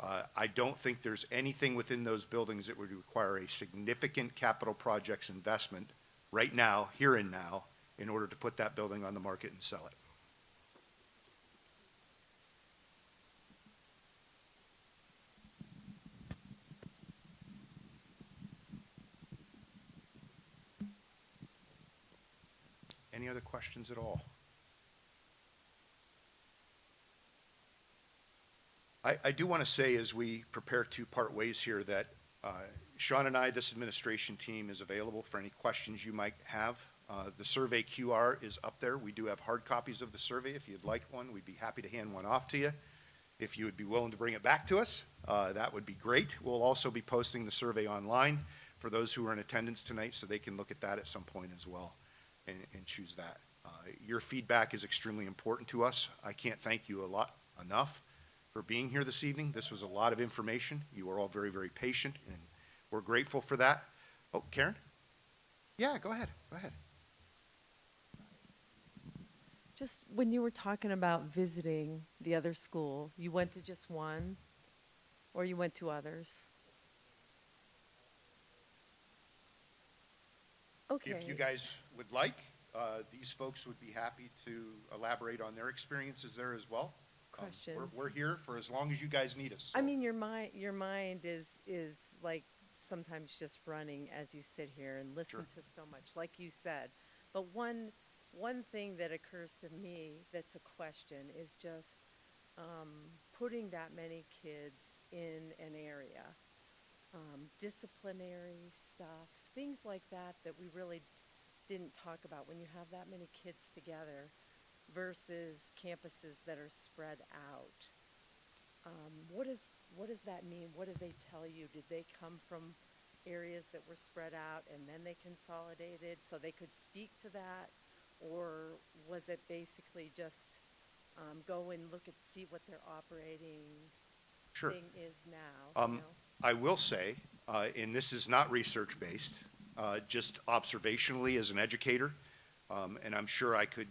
I don't think there's anything within those buildings that would require a significant capital projects investment right now, here and now, in order to put that building on the market and sell it. Any other questions at all? I do want to say, as we prepare to part ways here, that Sean and I, this administration team, is available for any questions you might have. The survey QR is up there. We do have hard copies of the survey. If you'd like one, we'd be happy to hand one off to you. If you would be willing to bring it back to us, that would be great. We'll also be posting the survey online for those who are in attendance tonight, so they can look at that at some point as well and choose that. Your feedback is extremely important to us. I can't thank you enough for being here this evening. This was a lot of information. You were all very, very patient, and we're grateful for that. Oh, Karen? Yeah, go ahead. Go ahead. Just when you were talking about visiting the other school, you went to just one, or you went to others? Okay. If you guys would like, these folks would be happy to elaborate on their experiences there as well. Questions? We're here for as long as you guys need us. I so. mean, your mind is like sometimes just running as you sit here and listen Sure. to so much, like you said. But one thing that occurs to me that's a question is just putting that many kids in an area, disciplinary stuff, things like that we really didn't talk about when you have that many kids together versus campuses that are spread out. What does that mean? What did they tell you? Did they come from areas that were spread out and then they consolidated so they could speak to that? Or was it basically just go and look and see what their operating Sure. thing is now? You know? I will say, and this is not research-based, just observationally as an educator, and I'm sure I could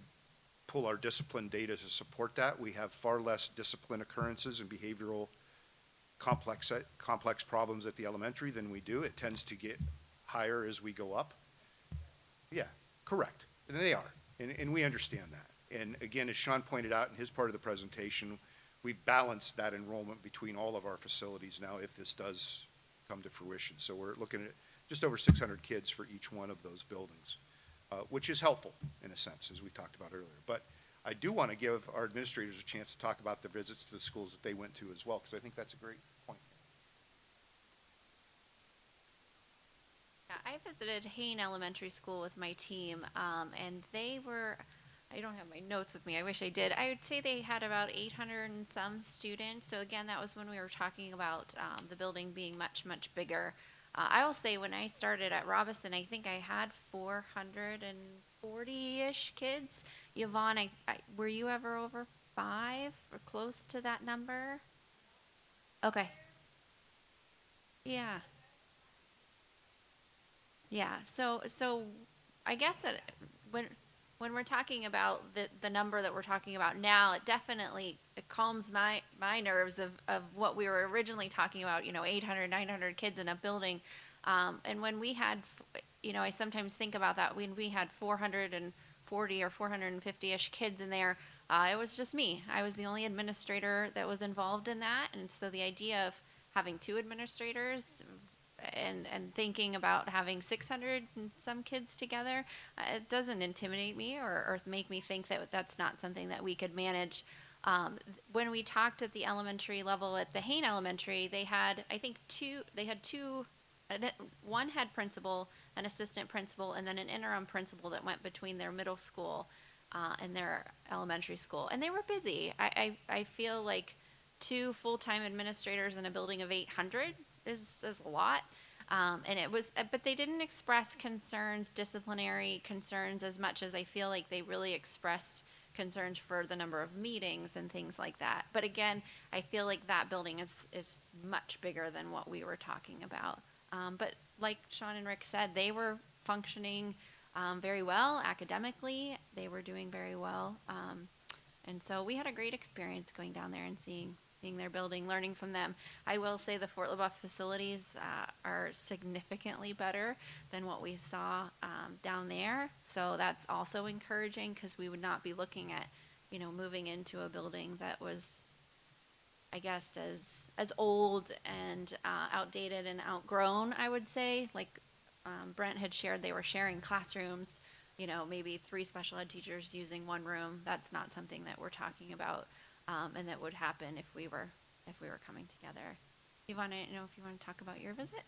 pull our discipline data to support that. We have far less discipline occurrences and behavioral complex problems at the elementary than we do. It tends to get higher as we go up. Yeah, correct. And they are, and we understand that. And again, as Sean pointed out in his part of the presentation, we've balanced that enrollment between all of our facilities now if this does come to fruition. So we're looking at just over 600 kids for each one of those buildings, which is helpful in a sense, as we talked about earlier. But I do want to give our administrators a chance to talk about the visits to the schools that they went to as well, because I think that's a great point. Yeah, I visited Hain Elementary School with my team, and they were, I don't have my notes with me, I wish I did. I would say they had about 800 and some students. So again, that was when we were talking about the building being much, much bigger. I will say when I started at Robinson, I think I had 440-ish kids. Yvonne, were you ever over 5 or close to that number? Okay. Yeah. Yeah, so I guess that when we're talking about the number that we're talking about now, it definitely calms my nerves of what we were originally talking about, 800, 900 kids in a building. And when we had you know, I sometimes think about that when we had 440 or 450-ish kids in there. It was just me. I was the only administrator that was involved in that. And so the idea of having 2 administrators and thinking about having 600 and some kids together, it doesn't intimidate me or make me think that that's not something that we could manage. When we talked at the elementary level at the Hain Elementary, they had, I think, one head principal, an assistant principal, and then an interim principal that went between their middle school and their elementary school. And they were busy. I feel like 2 full-time administrators in a building of 800 is a lot. And it was, but they didn't express concerns, disciplinary concerns, as much as I feel like they really expressed concerns for the number of meetings and things like that. But again, I feel like that building is much bigger than what we were talking about. But like Sean and Rick said, they were functioning very well academically. They were doing very well. And so we had a great experience going down there and seeing their building, learning from them. I will say the Fort LeBoeuf facilities are significantly better than what we saw down there. So that's also encouraging, because we would not be looking at, you know, moving into a building that was, I guess, as old and outdated and outgrown, I would say. Like Brent had shared, they were sharing classrooms, you know, maybe 3 special ed teachers using one room. That's not something that we're talking about. And that would happen if we were coming together. You want to talk about your visit?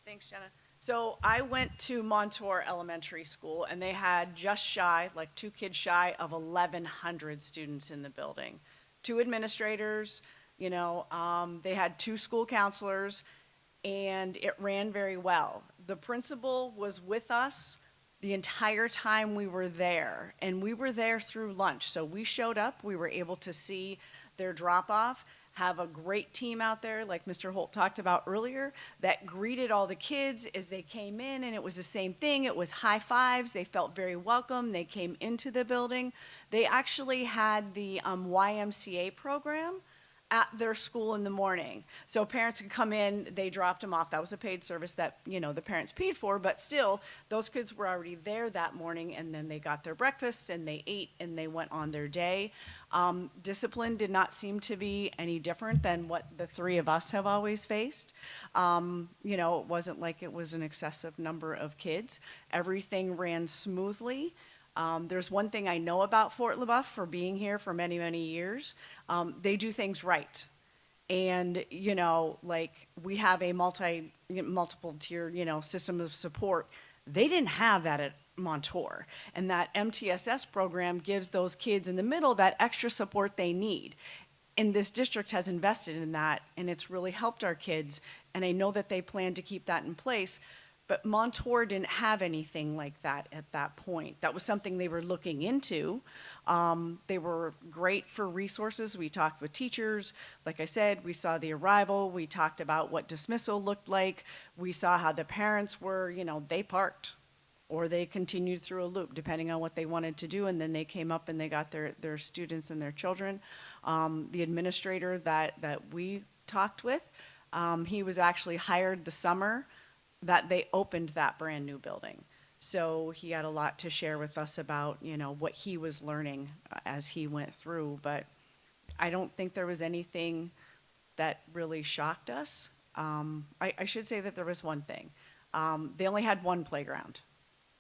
Thanks, Jenna. So I went to Montour Elementary School, and they had just shy, like 2 kids shy of 1,100 students in the building. 2 administrators, you know, they had 2 school counselors, and it ran very well. The principal was with us the entire time we were there, and we were there through lunch. So we showed up, we were able to see their drop-off, have a great team out there, like Mr. Holt talked about earlier, that greeted all the kids as they came in, and it was the same thing. It was high fives. They felt very welcome. They came into the building. They actually had the YMCA program at their school in the morning. So parents could come in, they dropped them off. That was a paid service that, you know, the parents paid for, but still, those kids were already there that morning, and then they got their breakfast, and they ate, and they went on their day. Discipline did not seem to be any different than what the 3 of us have always faced. You know, it wasn't like it was an excessive number of kids. Everything ran smoothly. There's one thing I know about Fort LeBoeuf for being here for many, many years. They do things right. And, you know, like we have a multiple tier, you know, system of support. They didn't have that at Montour. And that MTSS program gives those kids in the middle that extra support they need. And this district has invested in that, and it's really helped our kids. And I know that they plan to keep that in place. But Montour didn't have anything like that at that point. That was something they were looking into. They were great for resources. We talked with teachers. Like I said, we saw the arrival. We talked about what dismissal looked like. We saw how the parents were, you know, they parked or they continued through a loop, depending on what they wanted to do. And then they came up and they got their students and their children. The administrator that we talked with, he was actually hired the summer that they opened that brand new building. So he had a lot to share with us about, you know, what he was learning as he went through. But I don't think there was anything that really shocked us. I should say that there was one thing. They only had 1 playground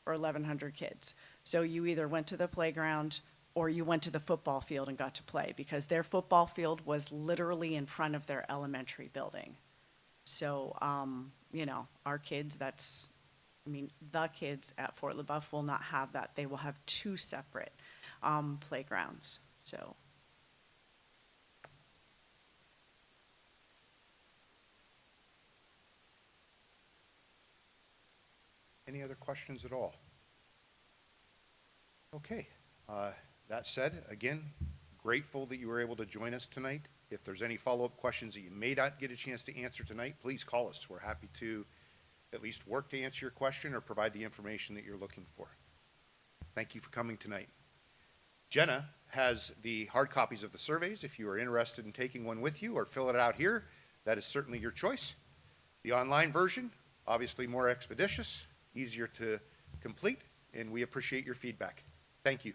for 1,100 kids. So you either went to the playground or you went to the football field and got to play, because their football field was literally in front of their elementary building. So, you know, our kids, the kids at Fort LeBoeuf will not have that. They will have 2 separate playgrounds, so. Any other questions at all? Okay. That said, again, grateful that you were able to join us tonight. If there's any follow-up questions that you may not get a chance to answer tonight, please call us. We're happy to at least work to answer your question or provide the information that you're looking for. Thank you for coming tonight. Jenna has the hard copies of the surveys. If you are interested in taking one with you or fill it out here, that is certainly your choice. The online version, obviously more expeditious, easier to complete, and we appreciate your feedback. Thank you.